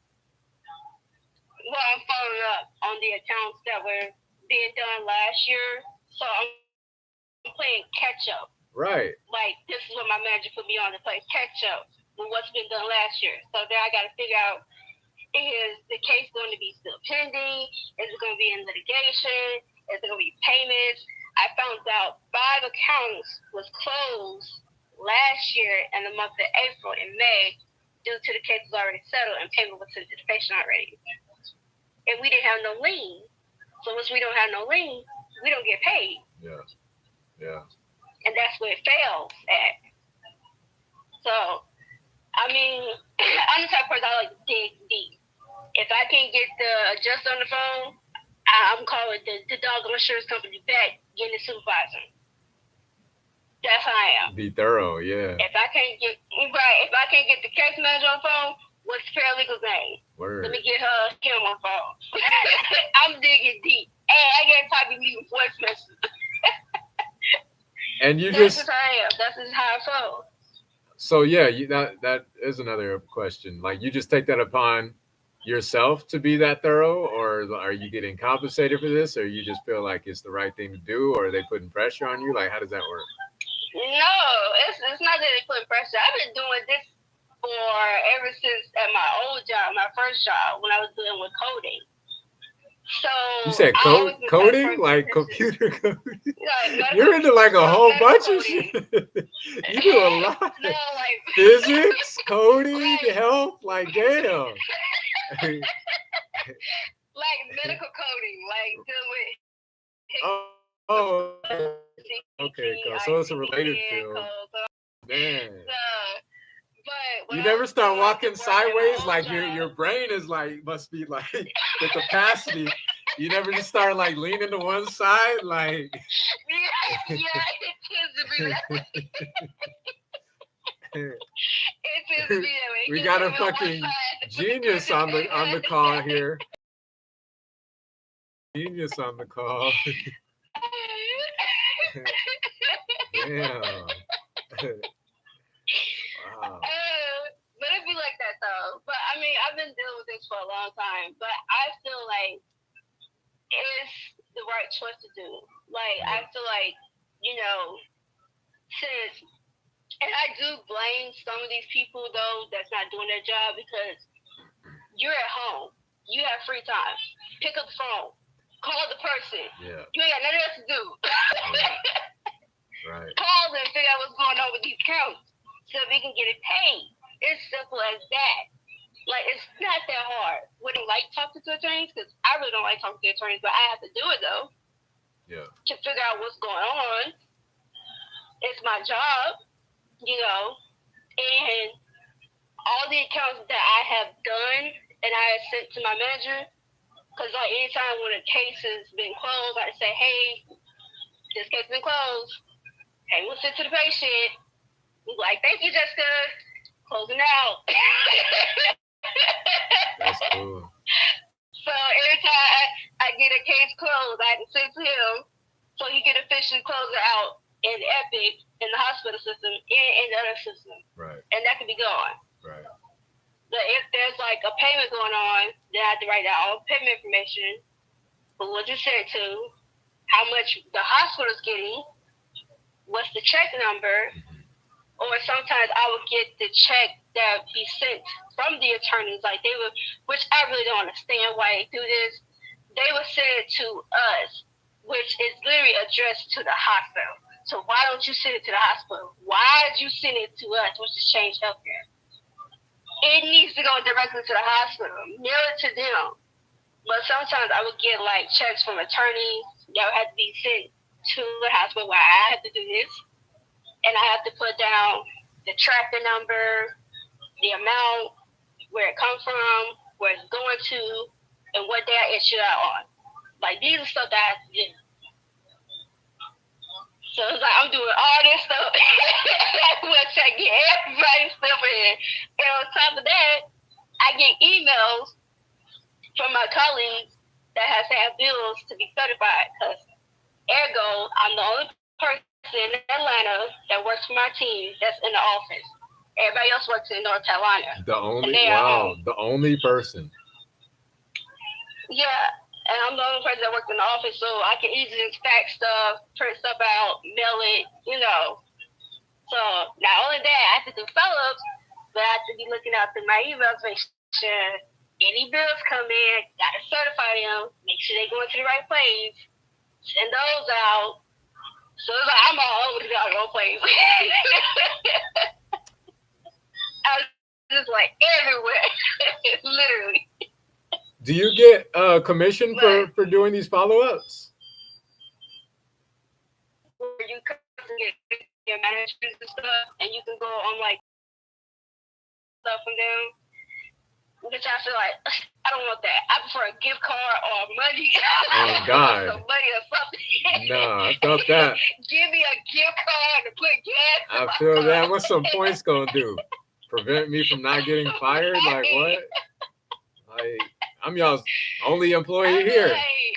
[SPEAKER 2] Well, I'm following up on the accounts that were being done last year, so I'm playing catch up.
[SPEAKER 1] Right.
[SPEAKER 2] Like this is what my manager put me on to play catch up with what's been done last year. So then I got to figure out, is the case going to be still pending? Is it going to be in litigation? Is it going to be payments? I found out 5 accounts was closed last year in the month of April and May due to the case was already settled and payment was sent to the patient already. And we didn't have no lien. So once we don't have no lien, we don't get paid.
[SPEAKER 1] Yeah. Yeah.
[SPEAKER 2] And that's where it fails at. So, I mean, I'm the type of person I like to dig deep. If I can't get the adjuster on the phone, I'm calling the doggone insurance company back, getting the supervisor. That's how I am.
[SPEAKER 1] Be thorough, yeah.
[SPEAKER 2] If I can't get the case manager on the phone, what's the paralegal's name?
[SPEAKER 1] Word.
[SPEAKER 2] Let me get him on the phone. I'm digging deep. Hey, I get tired of leaving voice messages.
[SPEAKER 1] And you
[SPEAKER 2] That's
[SPEAKER 1] just
[SPEAKER 2] how I am. That's just how I feel.
[SPEAKER 1] so yeah, that is another question. Like you just take that upon yourself to be that thorough, or are you getting compensated for this, or you just feel like it's the right thing to do, or are they putting pressure on you? Like how does that work?
[SPEAKER 2] No, it's not that they put pressure. I've been doing this for ever since at my old job, my first job, when I was dealing with coding. So
[SPEAKER 1] You said coding, like computer coding. You're into like a whole bunch of shit. You do a lot.
[SPEAKER 2] No, like
[SPEAKER 1] Physics, coding, health, like damn.
[SPEAKER 2] Like medical coding, like dealing with.
[SPEAKER 1] Oh, okay, cool. So it's a related field. Man.
[SPEAKER 2] But
[SPEAKER 1] you never start walking sideways, like your brain is like must be like the capacity. You never just start like leaning to one side, like
[SPEAKER 2] yeah, it tends to be that way. It tends to be that way.
[SPEAKER 1] We got a fucking genius on the call here. Genius on the call. Damn. Wow.
[SPEAKER 2] But it'd be like that though. But I mean, I've been dealing with this for a long time. But I feel like it's the right choice to do. Like I feel like, since, and I do blame some of these people though that's not doing their job, because you're at home, you have free time. Pick up the phone, call the person.
[SPEAKER 1] Yeah.
[SPEAKER 2] You ain't got nothing else to do.
[SPEAKER 1] Right.
[SPEAKER 2] Call and figure out what's going on with these accounts so we can get it paid. It's simple as that. Like, it's not that hard. Wouldn't like talking to attorneys, because I really don't like talking to attorneys, but I have to do it though.
[SPEAKER 1] Yeah.
[SPEAKER 2] To figure out what's going on. It's my job, and all the accounts that I have done and I have sent to my manager, because like anytime when a case has been closed, I say, hey, this case has been closed. Hey, we'll send to the patient. We're like, thank you, Jessica. Closing out.
[SPEAKER 1] That's cool.
[SPEAKER 2] So every time I get a case closed, I can send to him so he can officially close it out in Epic, in the hospital system, in the other system.
[SPEAKER 1] Right.
[SPEAKER 2] And that can be gone.
[SPEAKER 1] Right.
[SPEAKER 2] But if there's like a payment going on, then I have to write down all payment information, but what you said to, how much the hospital's getting, what's the check number, or sometimes I would get the check that be sent from the attorneys, like they would, which I really don't understand why they do this, they would send it to us, which is literally addressed to the hospital. So why don't you send it to the hospital? Why did you send it to us, which is Change Healthcare? It needs to go directly to the hospital. Mail it to them. But sometimes I would get like checks from attorneys that would have to be sent to the hospital where I have to do this. And I have to put down the tracking number, the amount, where it comes from, where it's going to, and what day I issued out on. Like, these are stuff that I have to do. So it's like I'm doing all this stuff. Which I get everybody's stuff in. And on top of that, I get emails from my colleagues that has to have bills to be certified. Because ergo, I'm the only person in Atlanta that works for my team that's in the office. Everybody else works in North Carolina.
[SPEAKER 1] The only person.
[SPEAKER 2] Yeah. And I'm the only person that works in the office, so I can easily fax stuff, print stuff out, mail it, you know. So not only that, I have to do follow-ups, but I have to be looking out through my emails, make sure any bills come in, gotta certify them, make sure they go into the right place, send those out. So it's like I'm all over the wrong place. I was just like everywhere, literally.
[SPEAKER 1] Do you get commission for doing these follow-ups?
[SPEAKER 2] Where you can get your managers and stuff, and you can go on like stuff from them. Which I feel like I don't want that. I prefer a gift card or money.
[SPEAKER 1] Oh God.
[SPEAKER 2] Some money or something.
[SPEAKER 1] Nah, I felt that.
[SPEAKER 2] Give me a gift card to put gas.
[SPEAKER 1] I feel that. What's some points gonna do? Prevent me from not getting fired? Like what? Like I'm y'all's only employee here.
[SPEAKER 2] Right.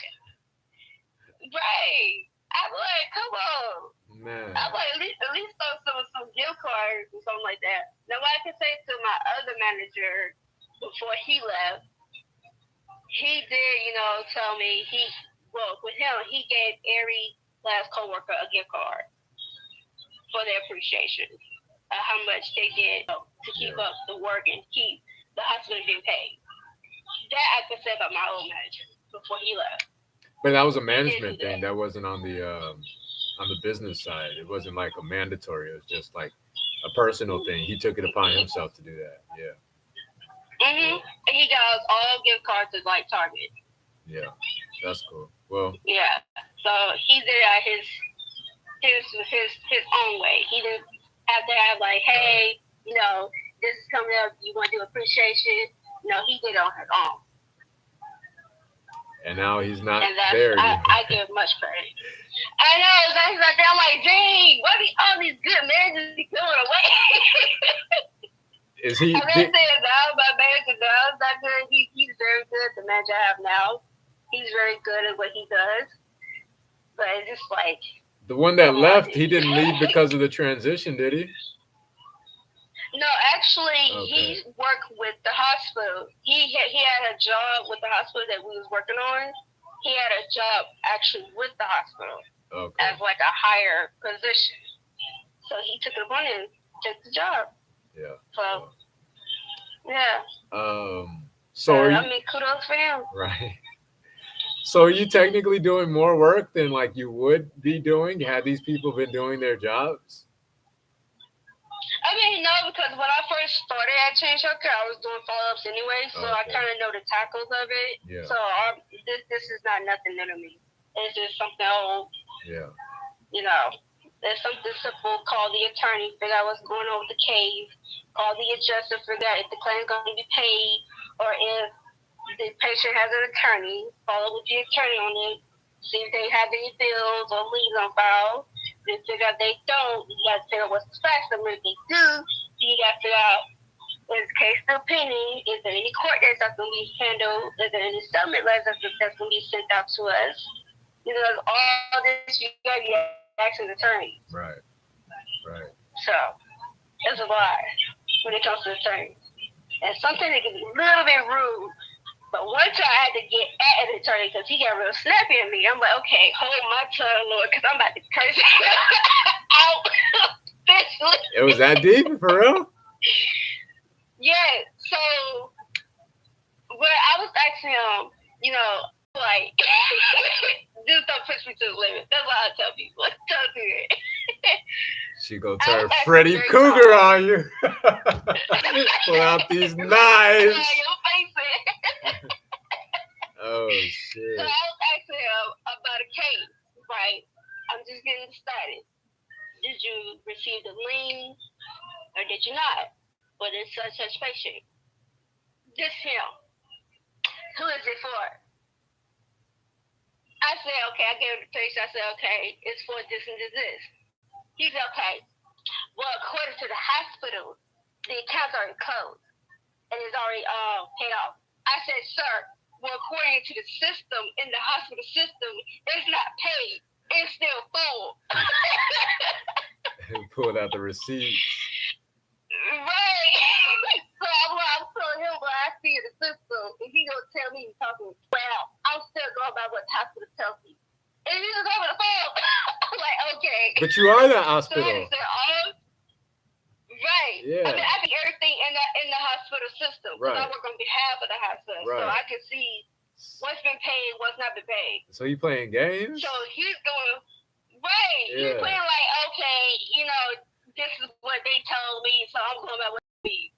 [SPEAKER 2] I'm like, come on.
[SPEAKER 1] Man.
[SPEAKER 2] I'm like, at least some gift cards or something like that. Now, what I can say to my other manager before he left, he did, tell me with him, he gave every last coworker a gift card for their appreciation of how much they did to keep up the work and keep the hospital getting paid. That I could say about my old manager before he left.
[SPEAKER 1] But that was a management thing. That wasn't on the business side. It wasn't like a mandatory. It was just like a personal thing. He took it upon himself to do that. Yeah.
[SPEAKER 2] Mhm. And he got us all gift cards to like Target.
[SPEAKER 1] Yeah, that's cool. Well.
[SPEAKER 2] Yeah. So he did it his own way. He didn't have to have like, hey, this is coming up. You want to do appreciation? No, he did it on his own.
[SPEAKER 1] And now he's not
[SPEAKER 2] there. I give much credit. I know. He's like, I'm like, dang, what are all these good managers going away?
[SPEAKER 1] Is he?
[SPEAKER 2] I'm not saying now my manager does not good. He's very good. The manager I have now, he's very good at what he does. But it's just like
[SPEAKER 1] the one that left. He didn't leave because of the transition, did he?
[SPEAKER 2] No, actually, he worked with the hospital. He had a job with the hospital that we was working on. He had a job actually with the hospital as like a higher position. So he took it upon him, took the job.
[SPEAKER 1] Yeah.
[SPEAKER 2] So, yeah.
[SPEAKER 1] So
[SPEAKER 2] I mean, kudos for him.
[SPEAKER 1] Right. So are you technically doing more work than like you would be doing had these people been doing their jobs?
[SPEAKER 2] I mean, no, because when I first started at Change Healthcare, I was doing follow-ups anyway, so I kind of know the tackles of it. Yeah. So this is not nothing new to me. It's just something old.
[SPEAKER 1] Yeah.
[SPEAKER 2] There's something simple. Call the attorney, figure out what's going on with the case. Call the adjuster, figure out if the claim's going to be paid, or if the patient has an attorney. Follow with the attorney on it. See if they have any bills or liens on file. Then figure out they don't. You got to figure out what's the facts. And if they do, you got to figure out, is the case still pending? Is there any court dates that's going to be handled? Is there any settlement letters that's going to be sent out to us? All this, you got to be asking the attorney.
[SPEAKER 1] Right.
[SPEAKER 2] So, it's a lot when it comes to attorneys. And sometimes it can be a little bit rude. But one time I had to get at an attorney because he got real snappy at me. I'm like, okay, hold my tongue, Lord, because I'm about to curse out.
[SPEAKER 1] It was that deep, for real?
[SPEAKER 2] Yeah. So, when I was asking him, like, just don't push me to the limit. That's what I tell people. Don't do it.
[SPEAKER 1] She go turn Freddy Cougar on you. Pull out these knives. Oh shit.
[SPEAKER 2] So I was asking him about a case, right? I'm just getting started. Did you receive the lien or did you not? For this such patient. This him. Who is it for? I said, okay, I gave him the patient. I said, okay, it's for this and this. He's okay. Well, according to the hospital, the account's already closed and it's already paid off. I said, sir, well, according to the system, in the hospital system, it's not paid. It's still full.
[SPEAKER 1] Pulled out the receipts.
[SPEAKER 2] Right. So I'm telling him what I see in the system, and he gonna tell me he's talking. Well, I'm still going by what the hospital tells me. And he was over the phone. I'm like, okay.
[SPEAKER 1] But you are the hospital.
[SPEAKER 2] So right.
[SPEAKER 1] Yeah.
[SPEAKER 2] I mean, I think everything in the hospital system. Because I work on behalf of the hospital.
[SPEAKER 1] Right.
[SPEAKER 2] So I can see what's been paid, what's not been paid.
[SPEAKER 1] So you playing games?
[SPEAKER 2] So he's going, right. Yeah. He's playing like, okay, you know, this is what they told me, so I'm going by what they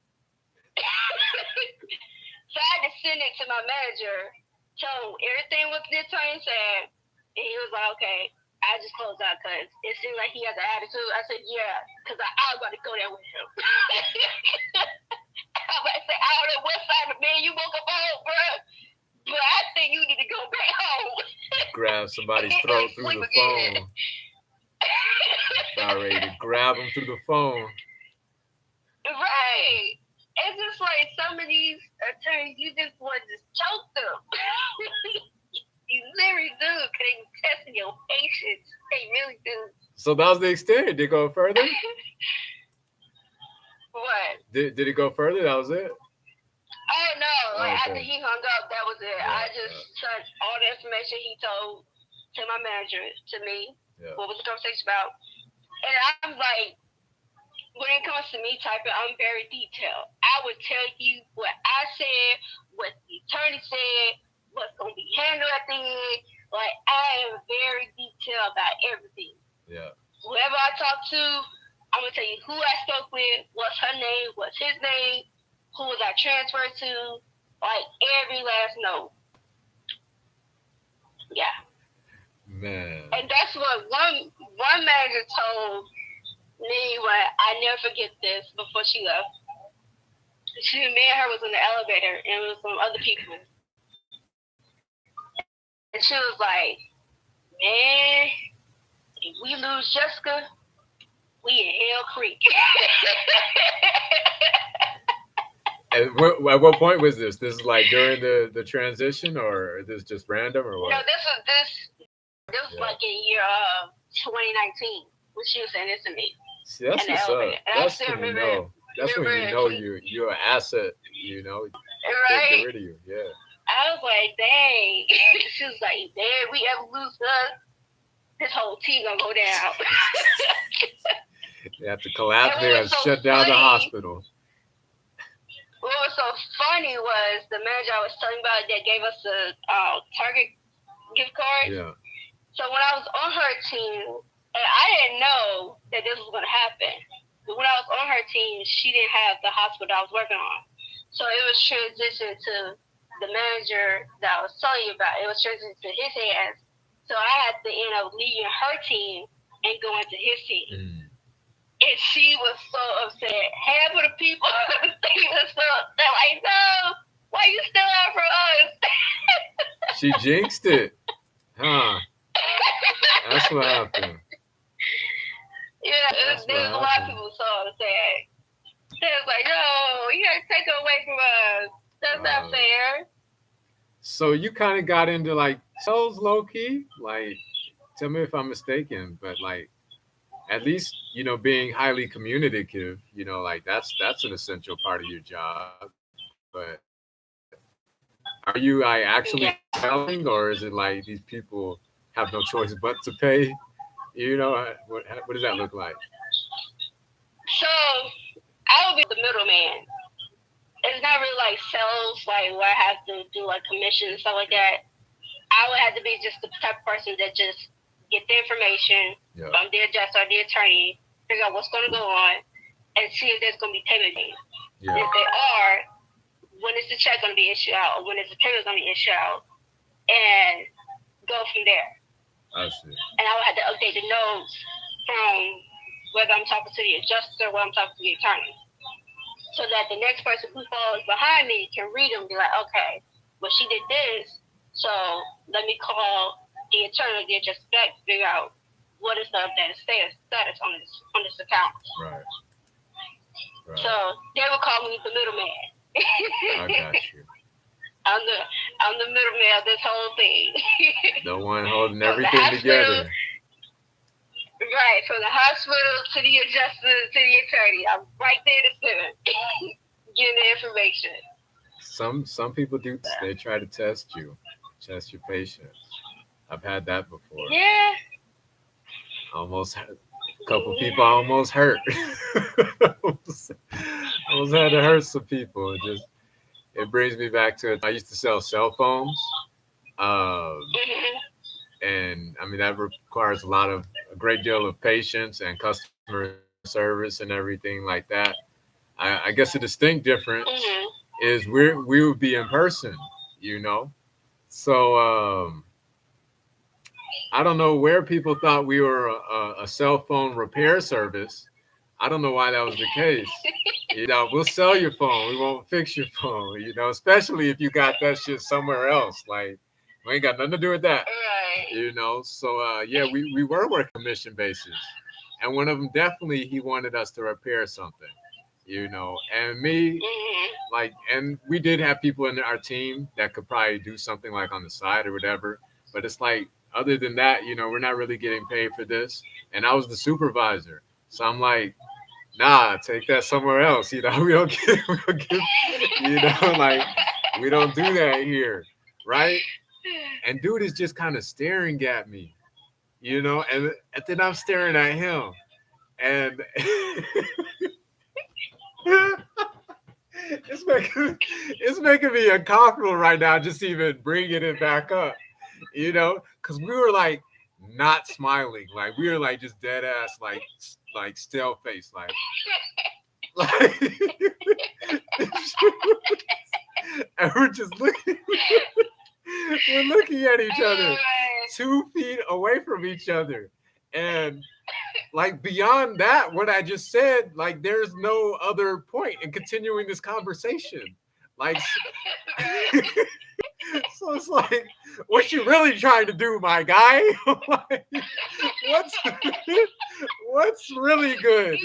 [SPEAKER 2] told me. So I had to send it to my manager, tell him everything what the attorney said, and he was like, okay, I just closed out because it seemed like he has an attitude. I said, yeah, because I was about to go there with him. I was about to say, I don't know what side of the bed you woke up on, bro, but I think you need to go back home.
[SPEAKER 1] Grab somebody's throat through the phone. About ready to grab him through the phone.
[SPEAKER 2] Right. It's just like some of these attorneys, you just want to just choke them. You literally do, because they testing your patience. They really do.
[SPEAKER 1] So that was the extent. Did it go further?
[SPEAKER 2] What?
[SPEAKER 1] Did it go further? That was it?
[SPEAKER 2] Oh, no. Like, after he hung up, that was it. Yeah, I just sent all the information he told to my manager, to me. Yeah. What was the conversation about? And I'm like, when it comes to me typing, I'm very detailed. I would tell you what I said, what the attorney said, what's going to be handled at the end. Like, I am very detailed about everything. Yeah. Whoever I talk to, I'm going to tell you who I spoke with, what's her name, what's his name, who was I transferred to, like, every last note. Yeah.
[SPEAKER 1] Man.
[SPEAKER 2] And that's what one manager told me when I never forget this before she left. Me and her was in the elevator and it was some other people. And she was like, man, if we lose Jessica, we in Hell Creek.
[SPEAKER 1] At what point was this? This is like during the transition, or is this just random, or what?
[SPEAKER 2] No, this was like in year 2019 when she was saying this to me.
[SPEAKER 1] See, that's what's up. That's when you know. That's when you know you're an asset. You know,
[SPEAKER 2] right?
[SPEAKER 1] Get rid of you. Yeah.
[SPEAKER 2] I was like, dang. She was like, dang, we ever lose her, this whole team gonna go down.
[SPEAKER 1] They have to collapse there and shut down the hospital.
[SPEAKER 2] What was so funny was the manager I was telling about that gave us a Target gift card. Yeah. So when I was on her team, and I didn't know that this was going to happen. But when I was on her team, she didn't have the hospital I was working on. So it was transitioned to the manager that I was telling you about. It was transitioned to his hands. So I had to end up leaving her team and going to his team. Mm. And she was so upset. Half of the people was so upset. Like, no, why you still out for us?
[SPEAKER 1] She jinxed it. Huh. That's what happened.
[SPEAKER 2] Yeah, there's a lot of people so upset. They was like, no, you gotta take her away from us. That's not fair.
[SPEAKER 1] So you kind of got into like sales low key? Like, tell me if I'm mistaken, but like, at least, you know, being highly communicative, you know, like that's an essential part of your job. But are you like actually selling, or is it like these people have no choice but to pay? You know, what does that look like?
[SPEAKER 2] So I would be the middleman. It's not really like sales, like where I have to do like commission and stuff like that. I I would have to be just the type of person that just get the information
[SPEAKER 1] Yeah.
[SPEAKER 2] from the adjuster or the attorney, figure out what's going to go on, and see if there's going to be payment made.
[SPEAKER 1] Yeah.
[SPEAKER 2] If they are, when is the check going to be issued out, or when is the payment going to be issued out, and go from there.
[SPEAKER 1] I see.
[SPEAKER 2] And I would have to update the notes from whether I'm talking to the adjuster or whether I'm talking to the attorney, so that the next person who falls behind me can read them and be like, okay, well, she did this, so let me call the attorney to just figure out what is the updated status on this account.
[SPEAKER 1] Right. Right.
[SPEAKER 2] So they would call me the middleman.
[SPEAKER 1] I got you.
[SPEAKER 2] I'm the middleman of this whole thing.
[SPEAKER 1] The one holding
[SPEAKER 2] From the
[SPEAKER 1] everything
[SPEAKER 2] hospital,
[SPEAKER 1] together.
[SPEAKER 2] right, from the hospital to the adjuster to the attorney. I'm right there to center, getting the information.
[SPEAKER 1] Some people do. They try to test your patience. I've had that before.
[SPEAKER 2] Yeah.
[SPEAKER 1] Almost a couple people almost hurt. almost had to hurt some people. It brings me back to it. I used to sell cell phones, and I mean that requires a great deal of patience and customer service and everything like that. I guess the distinct difference is we would be in person, you know. So I don't know where people thought we were a cell phone repair service. I don't know why that was the case. You know, we'll sell your phone. We won't fix your phone, you know, especially if you got that shit somewhere else. Like, we ain't got nothing to do with that,
[SPEAKER 2] Right.
[SPEAKER 1] you know. So, yeah, we were working commission basis. And one of them definitely, he wanted us to repair something, you know. And me, like, and we did have people in our team that could probably do something like on the side or whatever. But it's like, other than that, you know, we're not really getting paid for this. And I was the supervisor. So I'm like, nah, take that somewhere else. You know, we don't get, you know, like, we don't do that here. Right. And dude is just kind of staring at me, you know, and then I'm staring at him. And it's making me uncomfortable right now, just even bringing it back up, you know, because we were like not smiling, like we were like just dead ass, like stale face, like and we're just looking, we're looking at each other 2 feet away from each other, and like beyond that, what I just said, like there's no other point in continuing this conversation. Like, so it's like, what you really trying to do, my guy? Like, what's what's really good?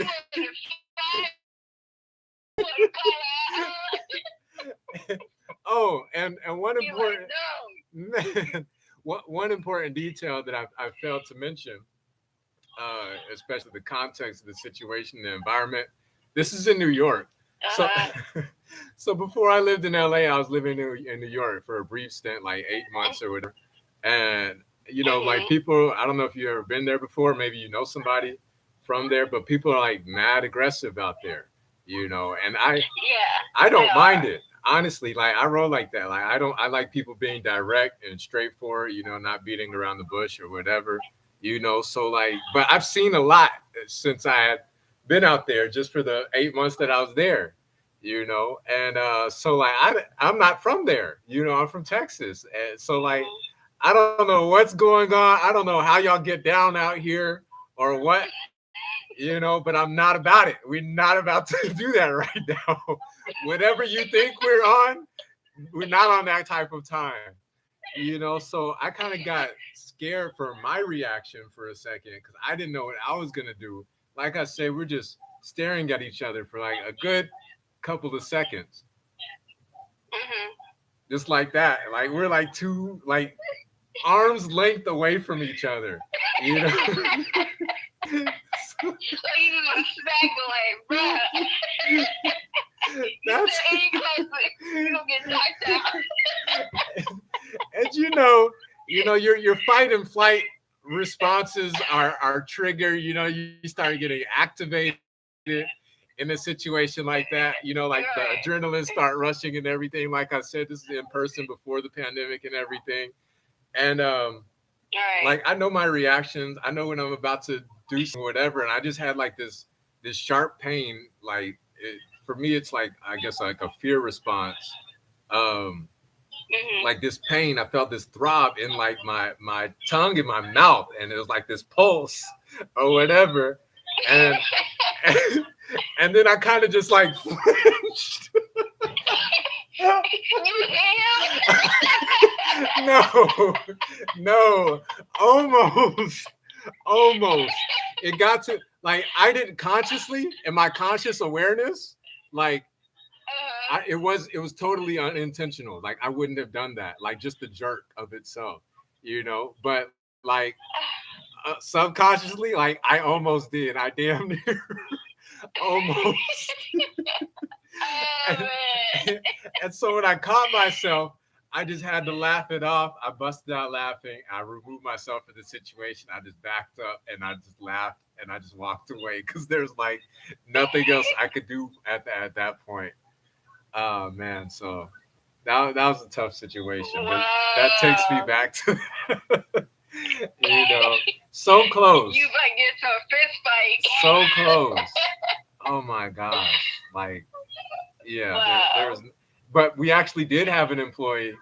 [SPEAKER 1] Oh, and one important one important detail that I failed to mention, especially the context of the situation, the environment. This is in New York. So, so before I lived in LA, I was living in New York for a brief stint, like 8 months or whatever. And, you know, like people, I don't know if you've ever been there before, maybe you know somebody from there, but people are like mad aggressive out there, you know, and I don't mind it. Honestly, like I roll like that. Like I like people being direct and straightforward, you know, not beating around the bush or whatever, you know. So like, but I've seen a lot since I had been out there just for the 8 months that I was there, you know. And so like I'm not from there, you know. I'm from Texas, and so like I don't know what's going on. I don't know how y'all get down out here or what, you know. But I'm not about it. We're not about to do that right now. Whatever you think we're on, we're not on that type of time, you know. So I kind of got scared for my reaction for a second because I didn't know what I was gonna do. Like I said, we're just staring at each other for like a good couple of seconds, just like that. Like we're like two like arms length away from each other, you know.
[SPEAKER 2] So you gonna smack away, bro.
[SPEAKER 1] That's
[SPEAKER 2] any closer, you gonna get knocked out.
[SPEAKER 1] And your fight and flight responses are triggered. You know, you start getting activated in a situation like that. You know, like the adrenaline start rushing and everything. Like I said, this is in person before the pandemic and everything. And
[SPEAKER 2] Right.
[SPEAKER 1] like I know my reactions. I know when I'm about to do something, whatever, and I just had like this sharp pain. Like for me, it's like I guess like a fear response. Um,
[SPEAKER 2] Mhm.
[SPEAKER 1] like this pain, I felt this throb in like my tongue in my mouth, and it was like this pulse or whatever, and and then I kind of just like flinched.
[SPEAKER 2] You him?
[SPEAKER 1] No, no, almost, almost. It got to like I didn't consciously in my conscious awareness, like it was totally unintentional. Like I wouldn't have done that. Like just the jerk of itself, But like subconsciously, like I almost did. I damn near almost.
[SPEAKER 2] Oh
[SPEAKER 1] and,
[SPEAKER 2] man.
[SPEAKER 1] and so when I caught myself, I just had to laugh it off. I busted out laughing. I removed myself from the situation. I just backed up and I just laughed and I just walked away because there's like nothing else I could do at that point. Oh man, so that was a tough situation, but that takes me
[SPEAKER 2] Wow.
[SPEAKER 1] back to so close,
[SPEAKER 2] You might get to a fist
[SPEAKER 1] so
[SPEAKER 2] fight.
[SPEAKER 1] close. Oh my gosh, like yeah, there
[SPEAKER 2] Wow.
[SPEAKER 1] was, but we actually did have an employee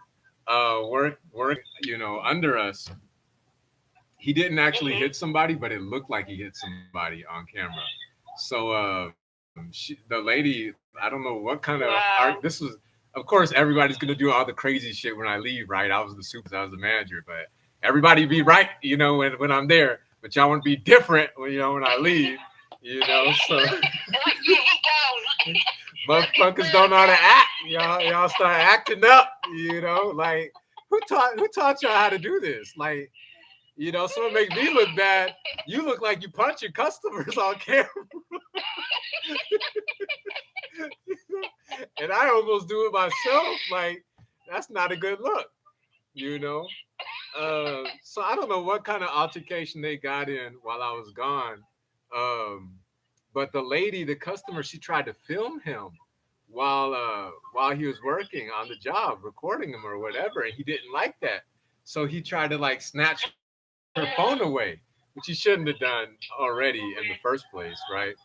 [SPEAKER 1] work under us. He didn't actually
[SPEAKER 2] Mhm.
[SPEAKER 1] hit somebody, but it looked like he hit somebody on camera. So the lady, I don't know what kind of art this
[SPEAKER 2] Wow.
[SPEAKER 1] was. Of course, everybody's gonna do all the crazy shit when I leave, right? I was the supervisor, I was the manager, but everybody be right, when I'm there. But y'all want to be different when I leave, So
[SPEAKER 2] Like, here he goes. Looking
[SPEAKER 1] motherfuckers don't
[SPEAKER 2] good
[SPEAKER 1] know how to
[SPEAKER 2] now.
[SPEAKER 1] act. Y'all start acting up, like who taught y'all how to do this? Like, someone make me look bad. You look like you punch your customers on camera. And I almost do it myself. Like, that's not a good look, you know? So I don't know what kind of altercation they got in while I was gone. Um, but the lady, the customer, she tried to film him while he was working on the job, recording him or whatever, and he didn't like that. So he tried to like snatch her phone away, which he shouldn't have done already in the first place, right?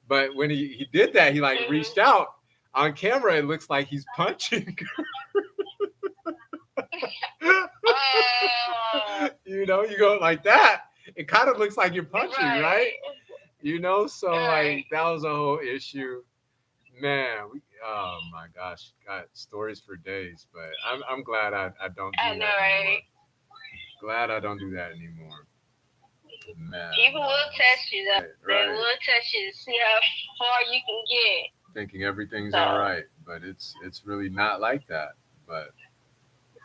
[SPEAKER 1] But when he did that, he like reached
[SPEAKER 2] Mhm.
[SPEAKER 1] out on camera. It looks like he's punching.
[SPEAKER 2] Oh,
[SPEAKER 1] You go like that. It kind of looks like you're punching, right?
[SPEAKER 2] right.
[SPEAKER 1] So
[SPEAKER 2] Right.
[SPEAKER 1] like that was a whole issue. Man, oh my gosh, got stories for days, but I'm glad I don't
[SPEAKER 2] I
[SPEAKER 1] do
[SPEAKER 2] know,
[SPEAKER 1] that
[SPEAKER 2] right?
[SPEAKER 1] anymore. Glad I don't do that anymore. Man,
[SPEAKER 2] People will test you, though. They
[SPEAKER 1] right.
[SPEAKER 2] will test you to see how far you can get.
[SPEAKER 1] Thinking everything's all
[SPEAKER 2] So,
[SPEAKER 1] right, but it's really not like that. But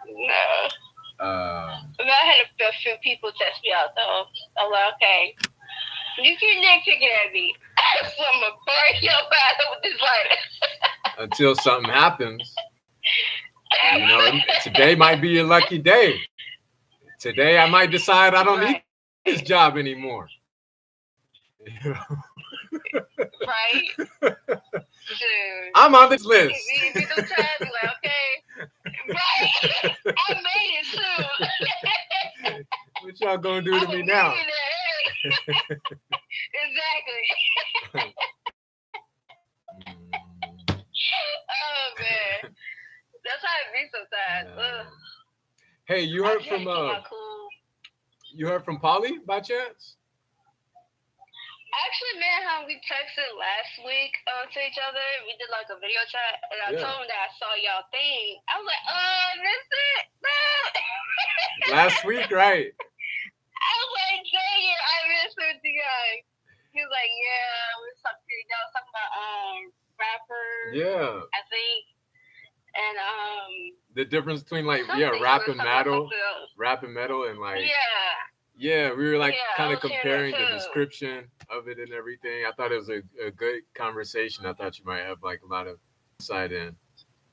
[SPEAKER 2] no.
[SPEAKER 1] um,
[SPEAKER 2] I mean, I had a few people test me out, though. I'm like, okay, you keep nitpicking at me. So I'm going to burn your body with this lighter.
[SPEAKER 1] until something happens, today might be your lucky day. Today I might decide I don't need
[SPEAKER 2] Right.
[SPEAKER 1] this job anymore.
[SPEAKER 2] Right? Dude.
[SPEAKER 1] I'm on this
[SPEAKER 2] If
[SPEAKER 1] list.
[SPEAKER 2] you do time, be like, okay. Right? I made it too.
[SPEAKER 1] What y'all gonna do to
[SPEAKER 2] I'm a
[SPEAKER 1] me now?
[SPEAKER 2] millionaire. Exactly. Oh, man. That's how it be sometimes. Ugh.
[SPEAKER 1] Hey, you
[SPEAKER 2] I
[SPEAKER 1] heard
[SPEAKER 2] just had
[SPEAKER 1] from
[SPEAKER 2] to keep my cool.
[SPEAKER 1] Polly by chance?
[SPEAKER 2] Actually, me and him, we texted last week to each other. We did like a video chat, and I
[SPEAKER 1] Yeah.
[SPEAKER 2] told him that I saw y'all thing. I was like, that's it? No.
[SPEAKER 1] Last week, right?
[SPEAKER 2] I was like, dang it, I missed it with you guys. He was like, yeah, we was talking, y'all was talking about rappers,
[SPEAKER 1] Yeah.
[SPEAKER 2] I think. And
[SPEAKER 1] The difference between like
[SPEAKER 2] something
[SPEAKER 1] rap
[SPEAKER 2] was
[SPEAKER 1] and
[SPEAKER 2] talking about
[SPEAKER 1] metal,
[SPEAKER 2] something else.
[SPEAKER 1] and like
[SPEAKER 2] Yeah.
[SPEAKER 1] we were like
[SPEAKER 2] Yeah, I
[SPEAKER 1] kind of
[SPEAKER 2] was hearing that
[SPEAKER 1] comparing the
[SPEAKER 2] too.
[SPEAKER 1] description of it and everything. I thought it was a good conversation. I thought you might have like a lot of insight in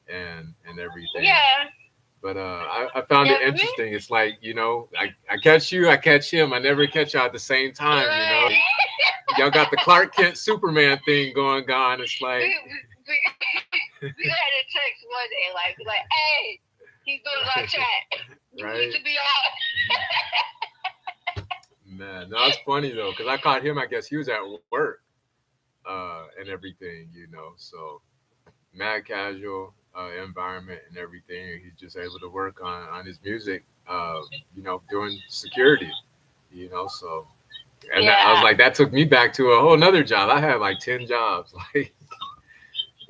[SPEAKER 1] and everything.
[SPEAKER 2] Yeah.
[SPEAKER 1] But I found it
[SPEAKER 2] Yeah, me.
[SPEAKER 1] interesting. It's like, I catch you, I catch him. I never catch y'all at the same time,
[SPEAKER 2] Right.
[SPEAKER 1] Y'all got the Clark Kent Superman thing going on. It's like,
[SPEAKER 2] We had a text one day, like, hey, he's doing our chat. You need
[SPEAKER 1] right?
[SPEAKER 2] to be on.
[SPEAKER 1] Man, no, it's funny though, because I caught him. I guess he was at work and everything, So mad casual environment and everything. He's just able to work on his music, doing security, So and I was
[SPEAKER 2] Yeah.
[SPEAKER 1] like, that took me back to a whole nother job. I had like 10 jobs, like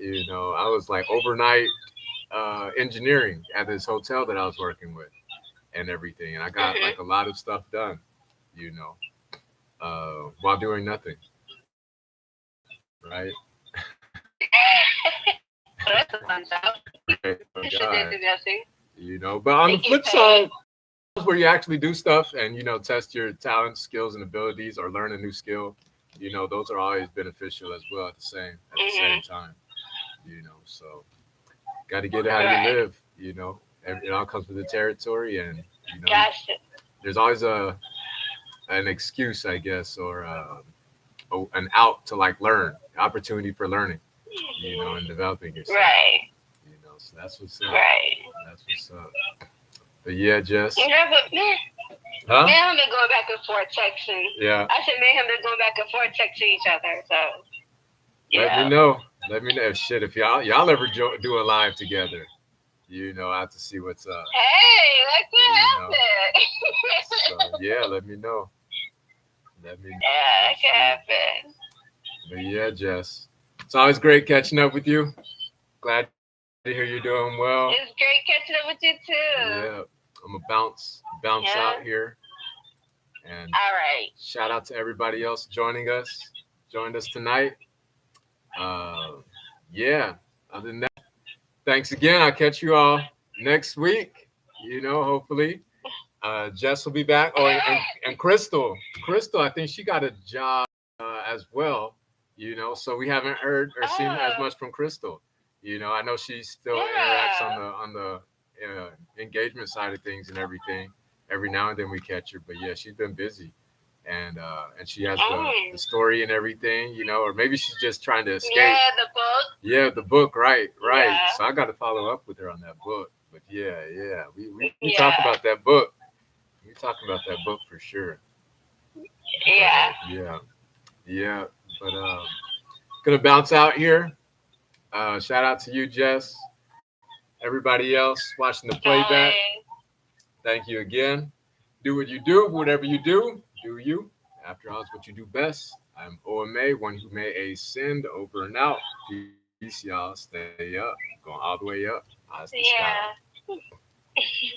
[SPEAKER 1] I was like overnight engineering at this hotel that I was working with and everything, and I got
[SPEAKER 2] Mhm.
[SPEAKER 1] like a lot of stuff done, while doing nothing, right?
[SPEAKER 2] Well, that's a fun job.
[SPEAKER 1] Right. Oh
[SPEAKER 2] You should
[SPEAKER 1] God,
[SPEAKER 2] do nothing.
[SPEAKER 1] But on
[SPEAKER 2] They
[SPEAKER 1] the
[SPEAKER 2] get
[SPEAKER 1] flip
[SPEAKER 2] paid.
[SPEAKER 1] side, where you actually do stuff and test your talents, skills, and abilities, or learn a new skill, those are always beneficial as well at the same
[SPEAKER 2] Mhm.
[SPEAKER 1] time, So got to get it how you
[SPEAKER 2] Right.
[SPEAKER 1] live, It all comes with the territory, and
[SPEAKER 2] Gotcha.
[SPEAKER 1] there's always an excuse, I guess, or an out to like learn, opportunity for learning,
[SPEAKER 2] Mhm.
[SPEAKER 1] and developing yourself,
[SPEAKER 2] Right.
[SPEAKER 1] So that's what's up.
[SPEAKER 2] Right.
[SPEAKER 1] That's what's up. But yeah, Jess.
[SPEAKER 2] Yeah, but man,
[SPEAKER 1] Huh?
[SPEAKER 2] me and him been going back and forth texting.
[SPEAKER 1] Yeah.
[SPEAKER 2] I said me and him been going back and forth texting each other. So
[SPEAKER 1] Let me
[SPEAKER 2] yeah.
[SPEAKER 1] know. Let me know. Shit, if y'all ever do a live together, I have to see what's up.
[SPEAKER 2] Hey, like
[SPEAKER 1] You
[SPEAKER 2] what
[SPEAKER 1] know. So
[SPEAKER 2] happened?
[SPEAKER 1] yeah, let me know. Let me know
[SPEAKER 2] Yeah,
[SPEAKER 1] for
[SPEAKER 2] it can
[SPEAKER 1] sure.
[SPEAKER 2] happen.
[SPEAKER 1] But yeah, Jess, it's always great catching up with you. Glad to hear you're doing well.
[SPEAKER 2] It's great catching up with you
[SPEAKER 1] Yeah,
[SPEAKER 2] too.
[SPEAKER 1] I'm gonna bounce out
[SPEAKER 2] Yeah.
[SPEAKER 1] here, and
[SPEAKER 2] All right.
[SPEAKER 1] shout out to everybody else joined us tonight. Uh, yeah. Other than that, thanks again. I'll catch you all next week. Hopefully. Jess will be back. Oh, and Crystal, I think she got a job as well. So we haven't heard or seen as
[SPEAKER 2] Oh,
[SPEAKER 1] much from Crystal. I know she still interacts on
[SPEAKER 2] yeah.
[SPEAKER 1] the engagement side of things and everything. Every now and then we catch her, but yeah, she's been busy, and she has the
[SPEAKER 2] Mm.
[SPEAKER 1] story and everything. Or maybe she's just trying to escape.
[SPEAKER 2] Yeah, the book.
[SPEAKER 1] Yeah, the book, right, right.
[SPEAKER 2] Yeah.
[SPEAKER 1] So I got to follow up with her on that book. But yeah, we talk
[SPEAKER 2] Yeah.
[SPEAKER 1] about that book. We talk about that book for sure. But
[SPEAKER 2] Yeah.
[SPEAKER 1] yeah. But gonna bounce out here. Shout out to you, Jess. Everybody else watching the playback.
[SPEAKER 2] Always.
[SPEAKER 1] Thank you again. Do what you do, whatever you do you. After all, it's what you do best. I'm OMA, one who may ascend over and out. Peace, y'all. Stay up. Going all the way up. Hasta escala.
[SPEAKER 2] Yeah.